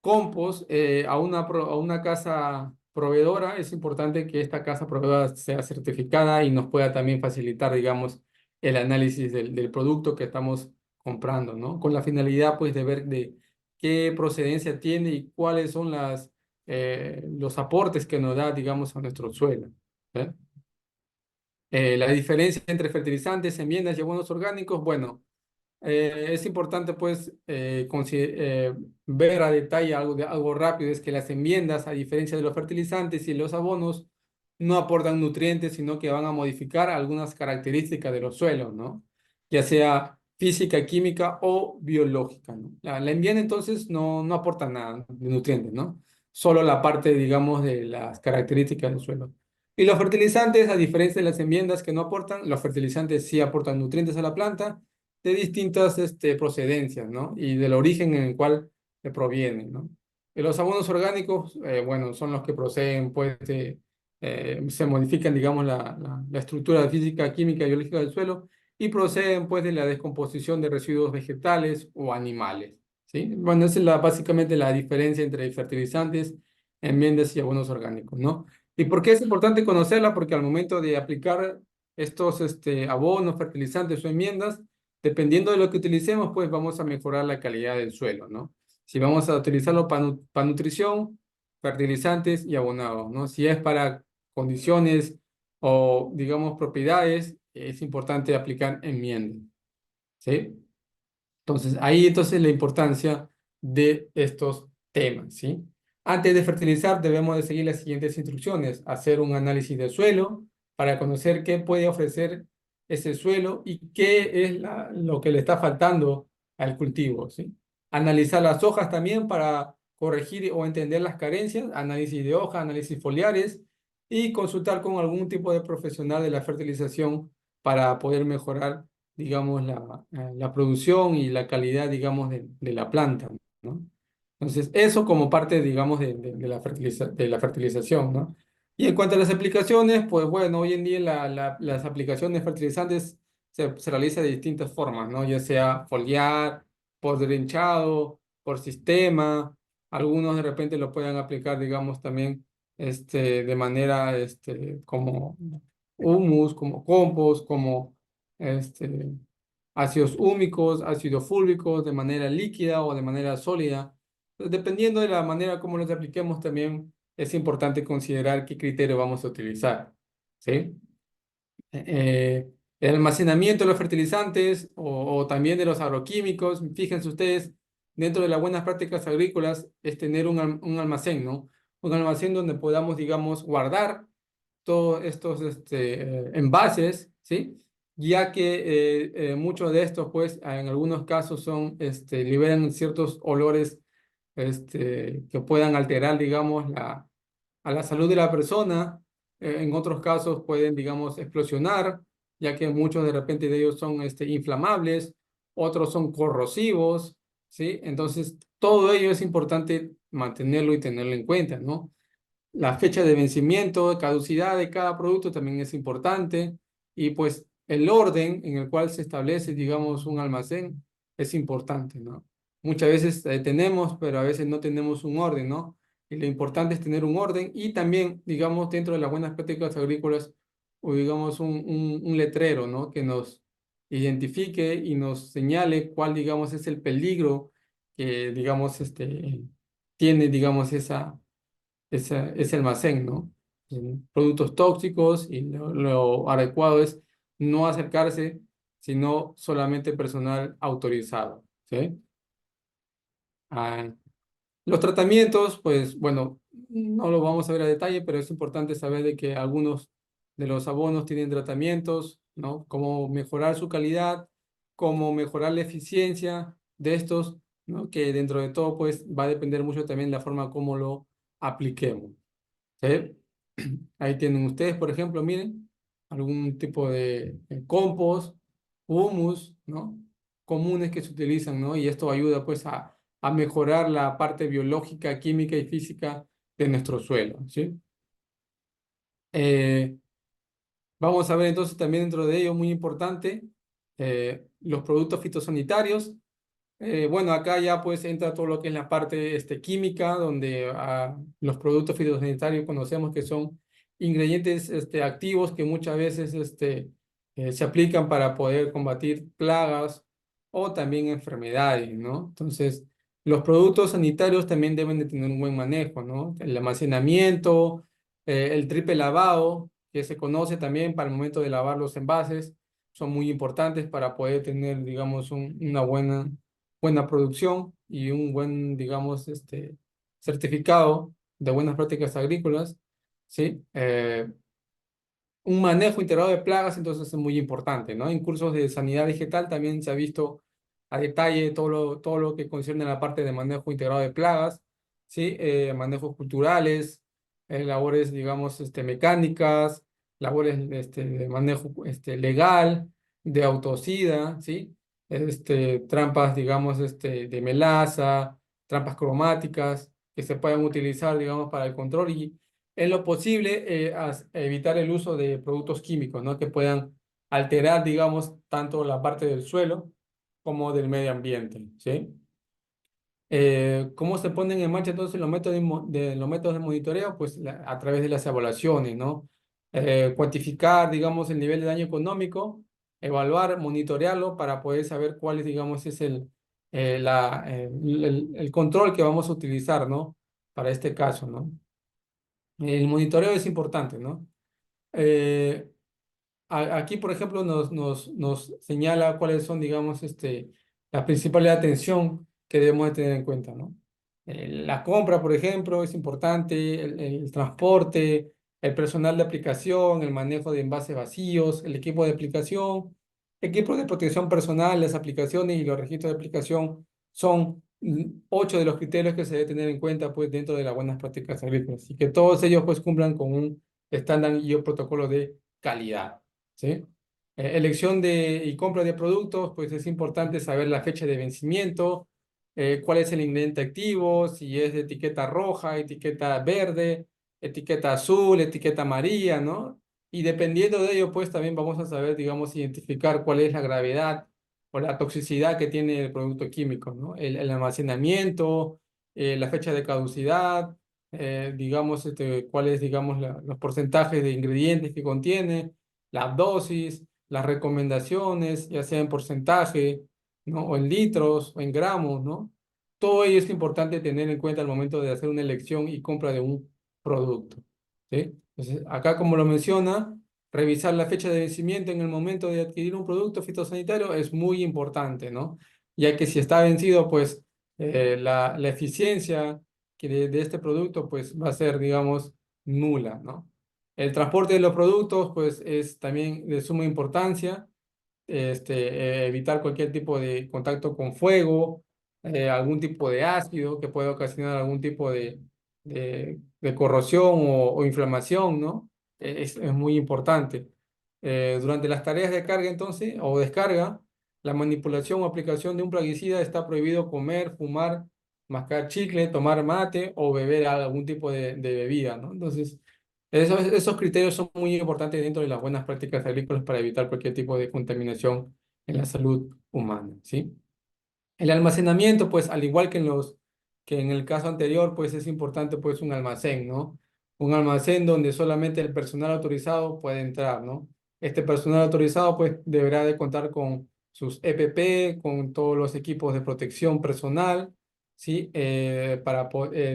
compost a una casa proveedora, es importante que esta casa proveedora sea certificada y nos pueda también facilitar, digamos, el análisis del producto que estamos comprando, ¿no? Con la finalidad, pues, de ver de qué procedencia tiene y cuáles son los aportes que nos da, digamos, a nuestro suelo. ¿Eh? La diferencia entre fertilizantes, enmiendas y abonos orgánicos, bueno, es importante pues ver a detalle algo rápido, es que las enmiendas, a diferencia de los fertilizantes y los abonos, no aportan nutrientes, sino que van a modificar algunas características de los suelos, ¿no? Ya sea física, química o biológica, ¿no? La enmienda entonces no aporta nada de nutrientes, ¿no? Solo la parte, digamos, de las características del suelo. Y los fertilizantes, a diferencia de las enmiendas que no aportan, los fertilizantes sí aportan nutrientes a la planta de distintas procedencias, ¿no? Y del origen en el cual provienen, ¿no? Y los abonos orgánicos, bueno, son los que proceden, pues, se modifican, digamos, la estructura física, química y biológica del suelo y proceden, pues, de la descomposición de residuos vegetales o animales, ¿sí? Bueno, esa es básicamente la diferencia entre fertilizantes, enmiendas y abonos orgánicos, ¿no? ¿Y por qué es importante conocerla? Porque al momento de aplicar estos abonos, fertilizantes o enmiendas, dependiendo de lo que utilicemos, pues vamos a mejorar la calidad del suelo, ¿no? Si vamos a utilizarlo para nutrición, fertilizantes y abonados, ¿no? Si es para condiciones o, digamos, propiedades, es importante aplicar enmiendas, ¿sí? Entonces la importancia de estos temas, ¿sí? Antes de fertilizar, debemos de seguir las siguientes instrucciones. Hacer un análisis del suelo para conocer qué puede ofrecer ese suelo y qué es lo que le está faltando al cultivo, ¿sí? Analizar las hojas también para corregir o entender las carencias, análisis de hoja, análisis foliares y consultar con algún tipo de profesional de la fertilización para poder mejorar, digamos, la producción y la calidad, digamos, de la planta, ¿no? Entonces, eso como parte, digamos, de de la fertilización, ¿no? Y en cuanto a las aplicaciones, pues bueno, hoy en día las aplicaciones fertilizantes se realizan de distintas formas, ¿no? Ya sea foliar, post-drenchado, por sistema, algunos de repente lo puedan aplicar, digamos, también de manera como humus, como compost, como este, ácidos húmicos, ácidos fúlvicos, de manera líquida o de manera sólida. Dependiendo de la manera como los apliquemos, también es importante considerar qué criterio vamos a utilizar. ¿Sí? El almacenamiento de los fertilizantes o también de los agroquímicos, fíjense ustedes, dentro de las buenas prácticas agrícolas es tener un almacén, ¿no? Un almacén donde podamos, digamos, guardar todos estos envases, ¿sí? Ya que muchos de estos, pues, en algunos casos liberan ciertos olores que puedan alterar, digamos, a la salud de la persona. En otros casos pueden, digamos, explosionar, ya que muchos de repente de ellos son inflamables, otros son corrosivos, ¿sí? Entonces, todo ello es importante mantenerlo y tenerlo en cuenta, ¿no? La fecha de vencimiento, caducidad de cada producto también es importante y pues el orden en el cual se establece, digamos, un almacén es importante, ¿no? Muchas veces tenemos, pero a veces no tenemos un orden, ¿no? Y lo importante es tener un orden y también, digamos, dentro de las buenas prácticas agrícolas, o digamos, un letrero, ¿no? Que nos identifique y nos señale cuál, digamos, es el peligro que, digamos, tiene, digamos, ese almacén, ¿no? Productos tóxicos y lo adecuado es no acercarse, sino solamente personal autorizado, ¿sí? Ah, los tratamientos, pues bueno, no lo vamos a ver a detalle, pero es importante saber de que algunos de los abonos tienen tratamientos, ¿no? Cómo mejorar su calidad, cómo mejorar la eficiencia de estos, ¿no? Que dentro de todo, pues va a depender mucho también de la forma como lo apliquemos. ¿Sí? Ahí tienen ustedes, por ejemplo, miren, algún tipo de compost, humus, ¿no? Comunes que se utilizan, ¿no? Y esto ayuda pues a mejorar la parte biológica, química y física de nuestro suelo, ¿sí? Eh, Vamos a ver entonces también dentro de ello, muy importante, los productos fitosanitarios. Bueno, acá ya pues entra todo lo que es la parte química, donde los productos fitosanitarios conocemos que son ingredientes activos que muchas veces se aplican para poder combatir plagas o también enfermedades, ¿no? Entonces, los productos sanitarios también deben de tener un buen manejo, ¿no? El almacenamiento, el triple lavado, que se conoce también para el momento de lavar los envases, son muy importantes para poder tener, digamos, una buena producción y un buen, digamos, certificado de buenas prácticas agrícolas, ¿sí? Un manejo integrado de plagas, entonces es muy importante, ¿no? En cursos de sanidad vegetal también se ha visto a detalle todo lo que concierne a la parte de manejo integrado de plagas, ¿sí? Manejos culturales, labores, digamos, mecánicas, labores de manejo legal, de autosida, ¿sí? Trampas, digamos, de melaza, trampas cromáticas que se puedan utilizar, digamos, para el control y en lo posible evitar el uso de productos químicos, ¿no? Que puedan alterar, digamos, tanto la parte del suelo como del medio ambiente, ¿sí? ¿Cómo se ponen en marcha entonces los métodos los métodos de monitoreo? Pues a través de las evaluaciones, ¿no? Cuantificar, digamos, el nivel de daño económico, evaluar, monitorearlo para poder saber cuál es, digamos, es el control que vamos a utilizar, ¿no? Para este caso, ¿no? El monitoreo es importante, ¿no? Eh, Aquí, por ejemplo, nos señala cuáles son, digamos, las principales atención que debemos de tener en cuenta, ¿no? La compra, por ejemplo, es importante, el transporte, el personal de aplicación, el manejo de envases vacíos, el equipo de aplicación, equipos de protección personal, las aplicaciones y los registros de aplicación son 8 de los criterios que se debe tener en cuenta, pues, dentro de las buenas prácticas agrícolas y que todos ellos, pues, cumplan con un estándar y un protocolo de calidad. ¿Sí? Elección y compra de productos, pues es importante saber la fecha de vencimiento, cuál es el ingrediente activo, si es de etiqueta roja, etiqueta verde, etiqueta azul, etiqueta amarilla, ¿no? Y dependiendo de ello, pues también vamos a saber, digamos, identificar cuál es la gravedad o la toxicidad que tiene el producto químico, ¿no? El almacenamiento, la fecha de caducidad, digamos, cuáles, digamos, los porcentajes de ingredientes que contiene, la dosis, las recomendaciones, ya sea en porcentaje, ¿no? O en litros o en gramos, ¿no? Todo ello es importante tener en cuenta al momento de hacer una elección y compra de un producto, ¿sí? Entonces, acá como lo menciona, revisar la fecha de vencimiento en el momento de adquirir un producto fitosanitario es muy importante, ¿no? Ya que si está vencido, pues la eficiencia de este producto pues va a ser, digamos, nula, ¿no? El transporte de los productos pues es también de suma importancia, evitar cualquier tipo de contacto con fuego, algún tipo de ácido que pueda ocasionar algún tipo de corrosión o inflamación, ¿no? Es muy importante. Durante las tareas de carga, entonces, o descarga, la manipulación o aplicación de un plaguicida está prohibido comer, fumar, mascar chicle, tomar mate o beber algún tipo de bebida, ¿no? Entonces, esos criterios son muy importantes dentro de las buenas prácticas agrícolas para evitar cualquier tipo de contaminación en la salud humana, ¿sí? El almacenamiento, pues, al igual que en el caso anterior, pues es importante, pues, un almacén, ¿no? Un almacén donde solamente el personal autorizado puede entrar, ¿no? Este personal autorizado, pues, deberá de contar con sus EPP, con todos los equipos de protección personal, ¿sí?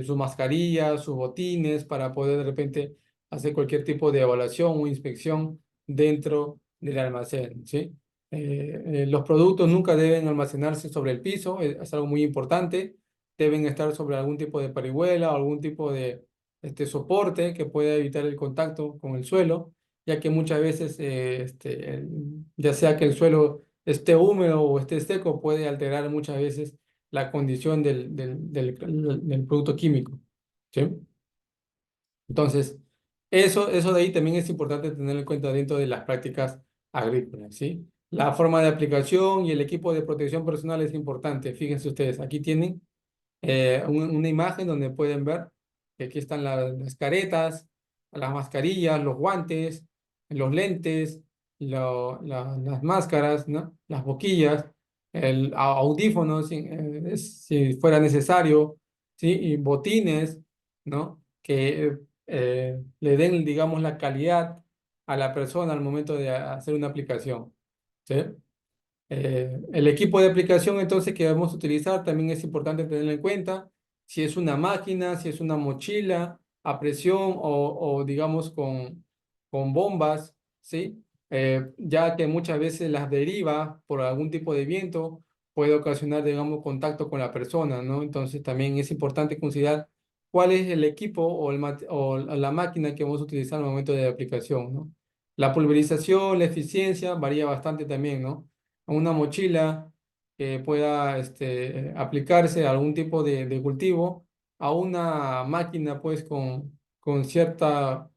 Sus mascarillas, sus botines, para poder de repente hacer cualquier tipo de evaluación o inspección dentro del almacén, ¿sí? Los productos nunca deben almacenarse sobre el piso, es algo muy importante. Deben estar sobre algún tipo de parihuela o algún tipo de soporte que pueda evitar el contacto con el suelo, ya que muchas veces, ya sea que el suelo esté húmedo o esté seco, puede alterar muchas veces la condición del producto químico. ¿Sí? Entonces, eso de ahí también es importante tener en cuenta dentro de las prácticas agrícolas, ¿sí? La forma de aplicación y el equipo de protección personal es importante. Fíjense ustedes, aquí tienen una imagen donde pueden ver que aquí están las caretas, las mascarillas, los guantes, los lentes, las máscaras, ¿no? Las boquillas, el audífonos si fuera necesario, ¿sí? Y botines, ¿no? Que le den, digamos, la calidad a la persona al momento de hacer una aplicación, ¿sí? El equipo de aplicación entonces que vamos a utilizar también es importante tenerlo en cuenta. Si es una máquina, si es una mochila a presión o digamos con bombas, ¿sí? Ya que muchas veces las deriva por algún tipo de viento puede ocasionar, digamos, contacto con la persona, ¿no? Entonces también es importante considerar cuál es el equipo o la máquina que vamos a utilizar al momento de la aplicación, ¿no? La pulverización, la eficiencia varía bastante también, ¿no? A una mochila que pueda aplicarse a algún tipo de cultivo, a una máquina pues con cierta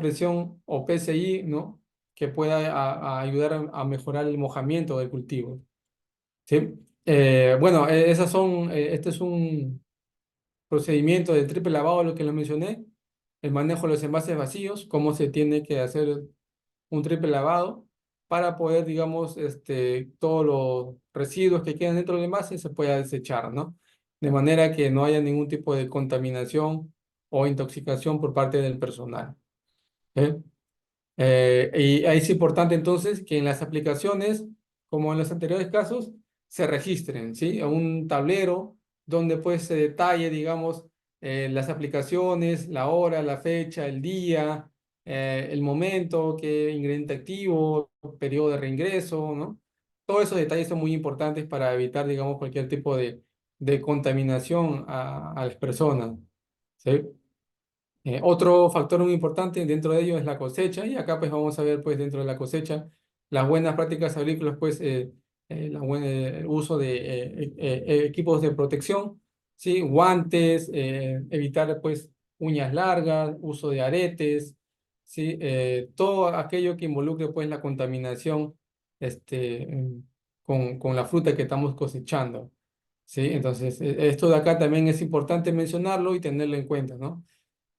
presión o PSI, ¿no? Que pueda a ayudar a mejorar el mojamiento del cultivo, ¿sí? Bueno, este es un procedimiento de triple lavado, lo que les mencioné, el manejo de los envases vacíos, cómo se tiene que hacer un triple lavado para poder, digamos, todos los residuos que quedan dentro del envase se pueda desechar, ¿no? De manera que no haya ningún tipo de contaminación o intoxicación por parte del personal. ¿Eh? Y ahí es importante entonces que en las aplicaciones, como en los anteriores casos, se registren, ¿sí? A un tablero donde pues se detalle, digamos, las aplicaciones, la hora, la fecha, el día, el momento, qué ingrediente activo, periodo de reingreso, ¿no? Todos esos detalles son muy importantes para evitar, digamos, cualquier tipo de contaminación a las personas, ¿sí? Otro factor muy importante dentro de ello es la cosecha y acá pues vamos a ver pues dentro de la cosecha las buenas prácticas agrícolas pues el uso de equipos de protección, ¿sí? Guantes, evitar pues uñas largas, uso de aretes, ¿sí? Todo aquello que involucre pues la contaminación con la fruta que estamos cosechando, ¿sí? Entonces esto de acá también es importante mencionarlo y tenerlo en cuenta, ¿no?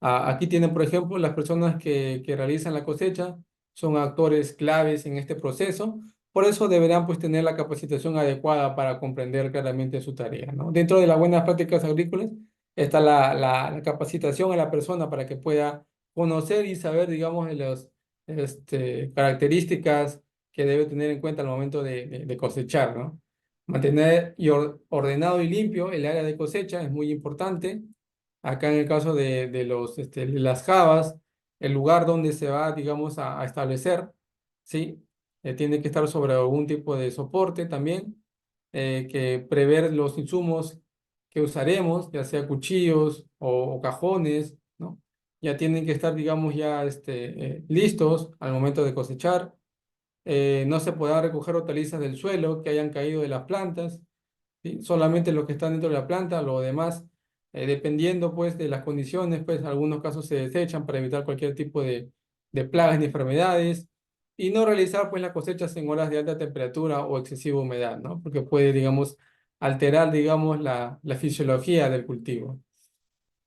Aquí tienen, por ejemplo, las personas que realizan la cosecha, son actores claves en este proceso, Por eso deberán pues tener la capacitación adecuada para comprender claramente su tarea, ¿no? Dentro de las buenas prácticas agrícolas está la capacitación a la persona para que pueda conocer y saber, digamos, de las características que debe tener en cuenta al momento de cosechar, ¿no? Mantener ordenado y limpio el área de cosecha es muy importante. Acá en el caso de las jabas, el lugar donde se va, digamos, a establecer, ¿sí? Tiene que estar sobre algún tipo de soporte también, que prever los insumos que usaremos, ya sea cuchillos o cajones, ¿no? Ya tienen que estar, digamos, ya listos al momento de cosechar. No se podrá recoger hortalizas del suelo que hayan caído de las plantas, ¿sí? Solamente lo que está dentro de la planta, lo demás, dependiendo pues de las condiciones, pues en algunos casos se desechan para evitar cualquier tipo de plagas ni enfermedades y no realizar pues las cosechas en horas de alta temperatura o excesiva humedad, ¿no? Porque puede, digamos, alterar, digamos, la fisiología del cultivo.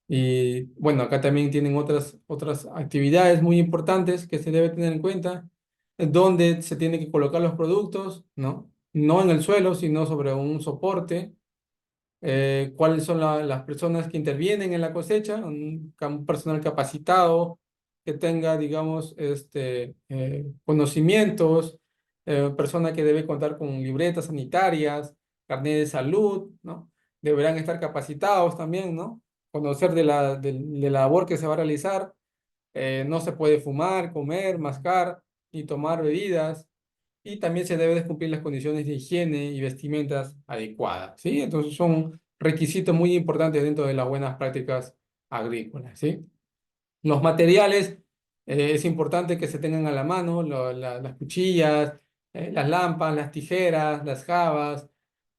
Y bueno, acá también tienen otras actividades muy importantes que se debe tener en cuenta, donde se tienen que colocar los productos, ¿no? No en el suelo, sino sobre un soporte. Cuáles son las personas que intervienen en la cosecha, un personal capacitado que tenga, digamos, conocimientos, persona que debe contar con libretas sanitarias, carnet de salud, ¿no? Deberán estar capacitados también, ¿no? Conocer de la labor que se va a realizar. No se puede fumar, comer, mascar y tomar bebidas y también se debe de cumplir las condiciones de higiene y vestimentas adecuadas, ¿sí? Entonces son requisitos muy importantes dentro de las buenas prácticas agrícolas, ¿sí? Los materiales, es importante que se tengan a la mano, las cuchillas, las lámparas, las tijeras, las jabas,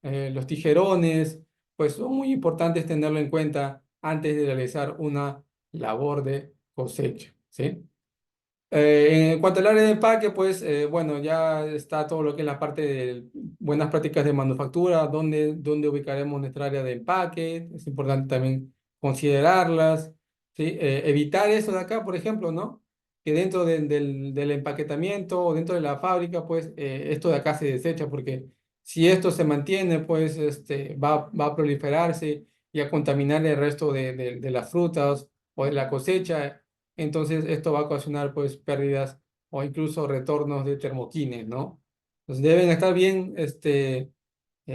los tijerones, pues son muy importantes tenerlo en cuenta antes de realizar una labor de cosecha, ¿sí? En cuanto al área de empaque, pues bueno, ya está todo lo que es la parte de buenas prácticas de manufactura, dónde ubicaremos nuestra área de empaque, es importante también considerarlas, ¿sí? Evitar eso de acá, por ejemplo, ¿no? Que dentro del empaquetamiento o dentro de la fábrica, pues esto de acá se desecha, porque si esto se mantiene, pues va a proliferarse y a contaminar el resto de las frutas o de la cosecha, entonces esto va a ocasionar pues pérdidas o incluso retornos de termoquines, ¿no? Entonces deben estar bien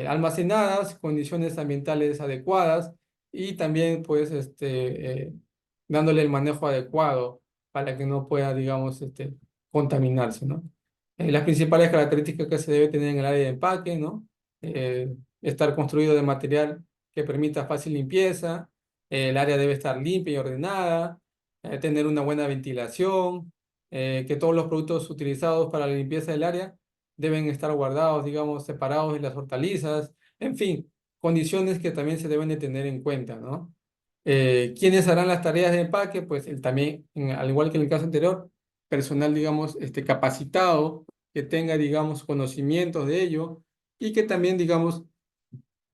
almacenadas, condiciones ambientales adecuadas y también pues dándole el manejo adecuado para que no pueda, digamos, contaminarse, ¿no? Las principales características que se debe tener en el área de empaque, ¿no? Estar construido de material que permita fácil limpieza, el área debe estar limpia y ordenada, tener una buena ventilación, que todos los productos utilizados para la limpieza del área deben estar guardados, digamos, separados de las hortalizas, en fin, condiciones que también se deben de tener en cuenta, ¿no? ¿Quiénes harán las tareas de empaque? Pues también, al igual que en el caso anterior, personal, digamos, capacitado, que tenga, digamos, conocimientos de ello y que también, digamos,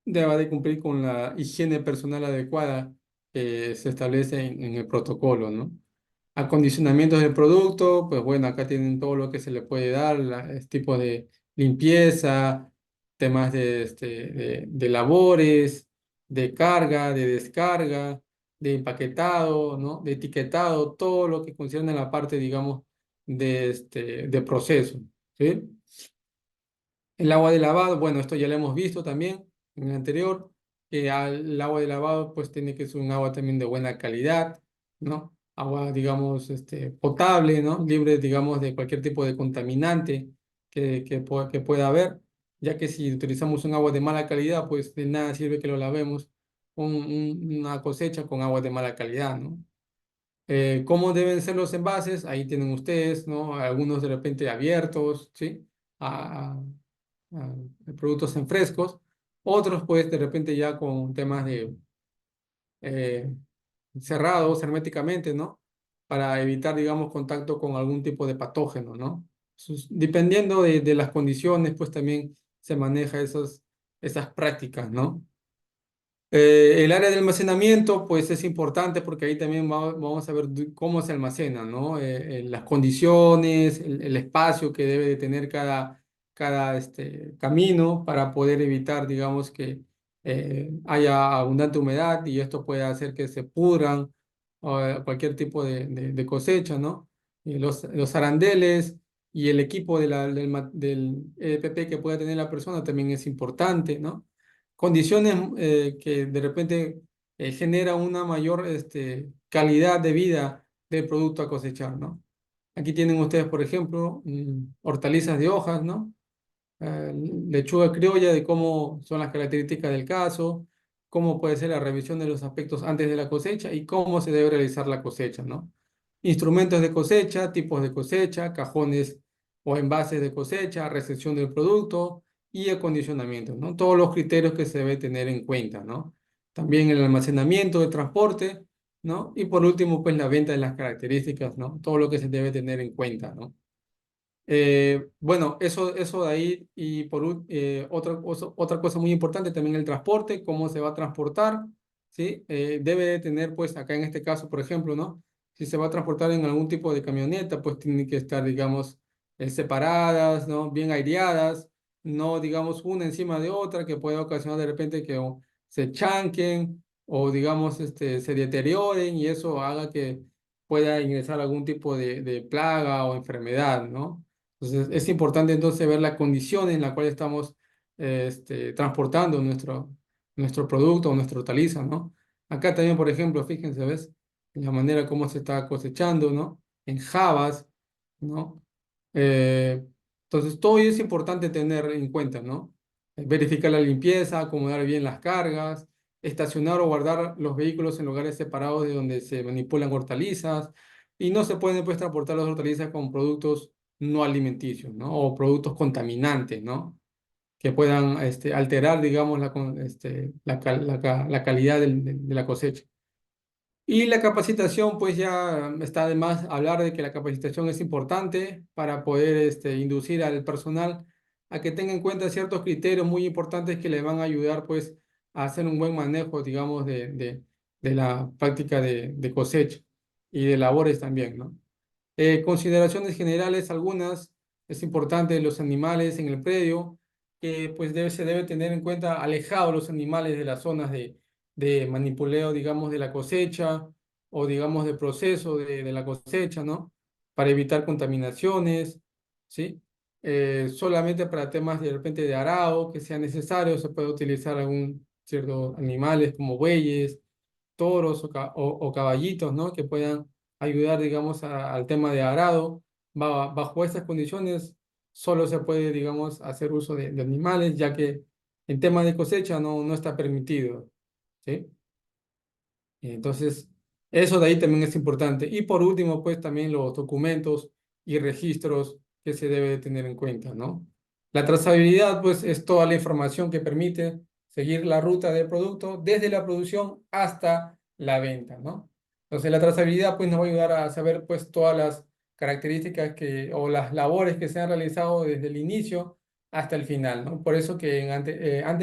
deba de cumplir con la higiene personal adecuada que se establece en el protocolo, ¿no? Acondicionamientos del producto, pues bueno, acá tienen todo lo que se le puede dar, tipo de limpieza, temas de labores, de carga, de descarga, de empaquetado, ¿no? De etiquetado, todo lo que concierne a la parte, digamos, de proceso, ¿sí? El agua de lavado, bueno, esto ya lo hemos visto también en el anterior, que el agua de lavado pues tiene que ser un agua también de buena calidad, ¿no? Agua, digamos, potable, ¿no? Libre, digamos, de cualquier tipo de contaminante que pueda haber, ya que si utilizamos un agua de mala calidad, pues de nada sirve que lo lavemos una cosecha con agua de mala calidad, ¿no? ¿Cómo deben ser los envases? Ahí tienen ustedes, ¿no? Algunos de repente abiertos, ¿sí? De productos en frescos, otros pues de repente ya con temas de eh, cerrados herméticamente, ¿no? Para evitar, digamos, contacto con algún tipo de patógeno, ¿no? Dependiendo de las condiciones, pues también se maneja esas prácticas, ¿no? El área de almacenamiento, pues es importante porque ahí también vamos a ver cómo se almacena, ¿no? Las condiciones, el espacio que debe de tener cada camino para poder evitar, digamos, que haya abundante humedad y esto puede hacer que se pudran o cualquier tipo de cosecha, ¿no? Y los arandeles y el equipo del EPP que pueda tener la persona también es importante, ¿no? Condiciones que de repente genera una mayor calidad de vida del producto a cosechar, ¿no? Aquí tienen ustedes, por ejemplo, hortalizas de hojas, ¿no? Lechuga criolla, de cómo son las características del caso, cómo puede ser la revisión de los aspectos antes de la cosecha y cómo se debe realizar la cosecha, ¿no? Instrumentos de cosecha, tipos de cosecha, cajones o envases de cosecha, recepción del producto y acondicionamiento, ¿no? Todos los criterios que se debe tener en cuenta, ¿no? También el almacenamiento, el transporte, ¿no? Y por último, pues la venta de las características, ¿no? Todo lo que se debe tener en cuenta, ¿no? Bueno, eso de ahí y otra cosa muy importante también el transporte, cómo se va a transportar, ¿sí? Debe de tener, pues acá en este caso, por ejemplo, ¿no? Si se va a transportar en algún tipo de camioneta, pues tienen que estar, digamos, separadas, ¿no? Bien aireadas, no, digamos, una encima de otra que pueda ocasionar de repente que o se chanquen o, digamos, se deterioren y eso haga que pueda ingresar algún tipo de plaga o enfermedad, ¿no? Entonces, es importante entonces ver la condición en la cual estamos transportando nuestro producto o nuestra hortaliza, ¿no? Acá también, por ejemplo, fíjense, ¿ves? La manera como se está cosechando, ¿no? En jabas, ¿no? Eh, entonces, todo ello es importante tener en cuenta, ¿no? Verificar la limpieza, acomodar bien las cargas, estacionar o guardar los vehículos en lugares separados de donde se manipulan hortalizas y no se pueden pues transportar las hortalizas con productos no alimenticios, ¿no? O productos contaminantes, ¿no? Que puedan alterar, digamos, la calidad de la cosecha. Y la capacitación, pues ya está de más hablar de que la capacitación es importante para poder inducir al personal a que tenga en cuenta ciertos criterios muy importantes que le van a ayudar, pues, a hacer un buen manejo, digamos, de la práctica de cosecha y de labores también, ¿no? Consideraciones generales, algunas, es importante los animales en el predio, que pues se debe tener en cuenta alejados los animales de las zonas de manipuleo, digamos, de la cosecha o digamos de proceso de la cosecha, ¿no? Para evitar contaminaciones, ¿sí? Solamente para temas de repente de arado que sea necesario, se puede utilizar algún ciertos animales como bueyes, toros o caballitos, ¿no? Que puedan ayudar, digamos, al tema de arado. Bajo estas condiciones, solo se puede, digamos, hacer uso de animales, ya que en tema de cosecha no está permitido, ¿sí? Entonces, eso de ahí también es importante. Y por último, pues también los documentos y registros que se debe de tener en cuenta, ¿no? La trazabilidad, pues, es toda la información que permite seguir la ruta del producto desde la producción hasta la venta, ¿no? Entonces, la trazabilidad, pues, nos va a ayudar a saber, pues, todas las características o las labores que se han realizado desde el inicio hasta el final, ¿no? Por eso que antes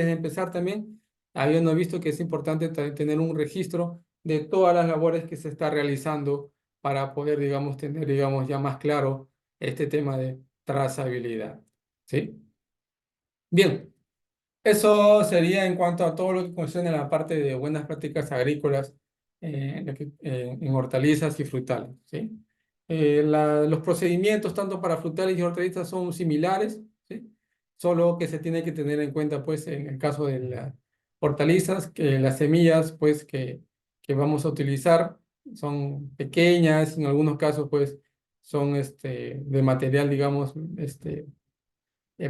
de empezar también, habíamos visto que es importante tener un registro de todas las labores que se está realizando para poder, digamos, tener, digamos, ya más claro este tema de trazabilidad. ¿Sí? Bien, eso sería en cuanto a todo lo que concierne a la parte de buenas prácticas agrícolas en hortalizas y frutales. ¿Sí? Los procedimientos tanto para frutales y hortalizas son similares, ¿sí? Solo que se tiene que tener en cuenta, pues, en el caso de las hortalizas, que las semillas, pues, que vamos a utilizar son pequeñas, en algunos casos, pues, son de material, digamos,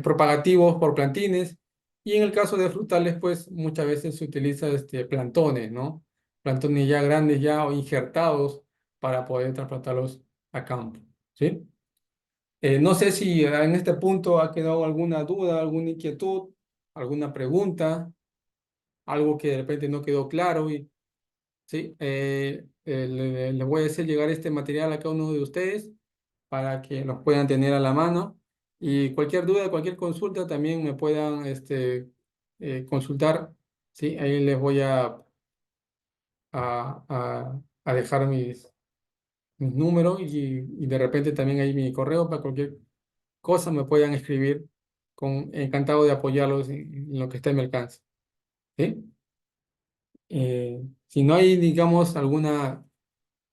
propagativos por plantines. Y en el caso de frutales, pues muchas veces se utiliza plantones, ¿no? Plantones ya grandes ya o injertados para poder trasplantarlos a campo, ¿sí? No sé si en este punto ha quedado alguna duda, alguna inquietud, alguna pregunta, algo que de repente no quedó claro y, ¿sí? Le voy a hacer llegar este material a cada uno de ustedes para que los puedan tener a la mano. Y cualquier duda, cualquier consulta también me puedan consultar. Sí, ahí les voy a dejar mis números y de repente también ahí mi correo para cualquier cosa me puedan escribir encantado de apoyarlos en lo que esté en mi alcance. ¿Sí? Si no hay, digamos, alguna,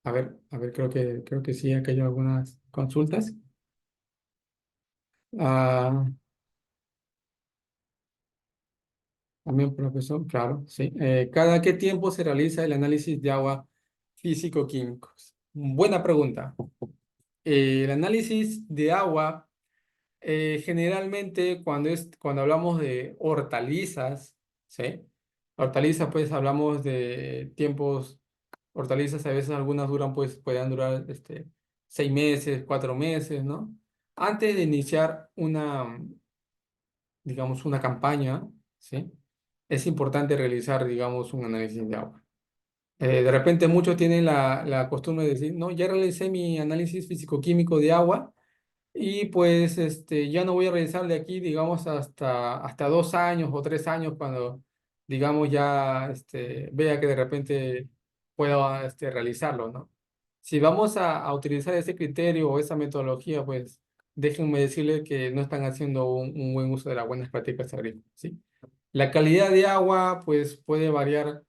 a ver, creo que sí, acá hay algunas consultas. Ah, también, profesor, claro, sí. ¿Cada qué tiempo se realiza el análisis de agua físico-químicos? Buena pregunta. El análisis de agua, generalmente cuando hablamos de hortalizas, ¿sí? Hortalizas, pues hablamos de tiempos, hortalizas a veces algunas duran, pues pueden durar 6 meses, 4 meses, ¿no? Antes de iniciar digamos, una campaña, ¿sí? Es importante realizar, digamos, un análisis de agua. De repente muchos tienen la costumbre de decir, no, ya realicé mi análisis físico-químico de agua y pues ya no voy a realizar de aquí, digamos, hasta 2 años o 3 años cuando, digamos, ya vea que de repente pueda realizarlo, ¿no? Si vamos a utilizar ese criterio o esa metodología, pues déjenme decirles que no están haciendo un buen uso de las buenas prácticas agrícolas, ¿sí? La calidad de agua, pues puede variar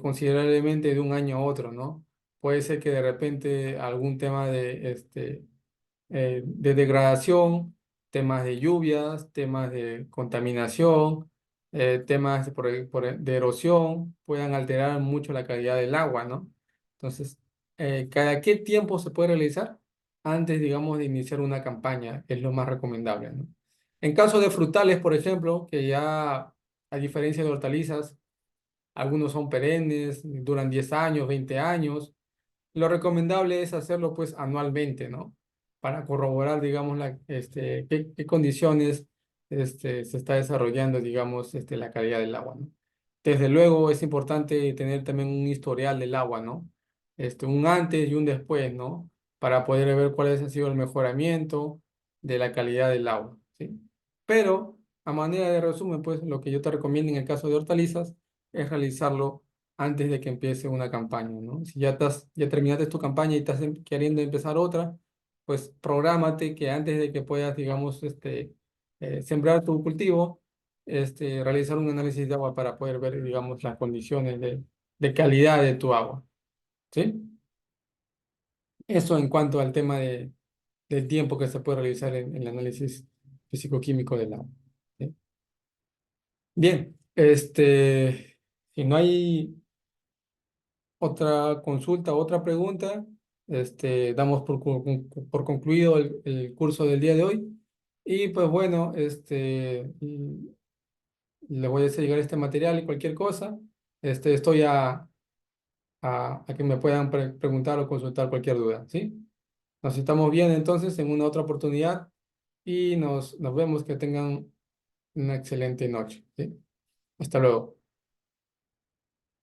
considerablemente de un año a otro, ¿no? Puede ser que de repente algún tema de degradación, temas de lluvias, temas de contaminación, temas de erosión, puedan alterar mucho la calidad del agua, ¿no? Entonces, ¿cada qué tiempo se puede realizar? Antes, digamos, de iniciar una campaña, es lo más recomendable, ¿no? En caso de frutales, por ejemplo, que ya, a diferencia de hortalizas, algunos son perennes, duran 10 años, 20 años, lo recomendable es hacerlo pues anualmente, ¿no? Para corroborar, digamos, qué condiciones se está desarrollando, digamos, la calidad del agua, ¿no? Desde luego es importante tener también un historial del agua, ¿no? Un antes y un después, ¿no? Para poder ver cuál ha sido el mejoramiento de la calidad del agua, ¿sí? Pero, a manera de resumen, pues lo que yo te recomiendo en el caso de hortalizas es realizarlo antes de que empiece una campaña, ¿no? Si ya terminaste tu campaña y estás queriendo empezar otra, pues prográmate que antes de que puedas, digamos, sembrar tu cultivo, realizar un análisis de agua para poder ver, digamos, las condiciones de calidad de tu agua, ¿sí? Eso en cuanto al tema del tiempo que se puede realizar en el análisis físico-químico del agua, ¿sí? Bien, si no hay otra consulta, otra pregunta. Damos por concluido el curso del día de hoy. Y pues bueno, le voy a hacer llegar este material y cualquier cosa. Estoy a que me puedan preguntar o consultar cualquier duda, ¿sí? Nos estamos bien entonces en una otra oportunidad y nos vemos. Que tengan una excelente noche, ¿sí? Hasta luego.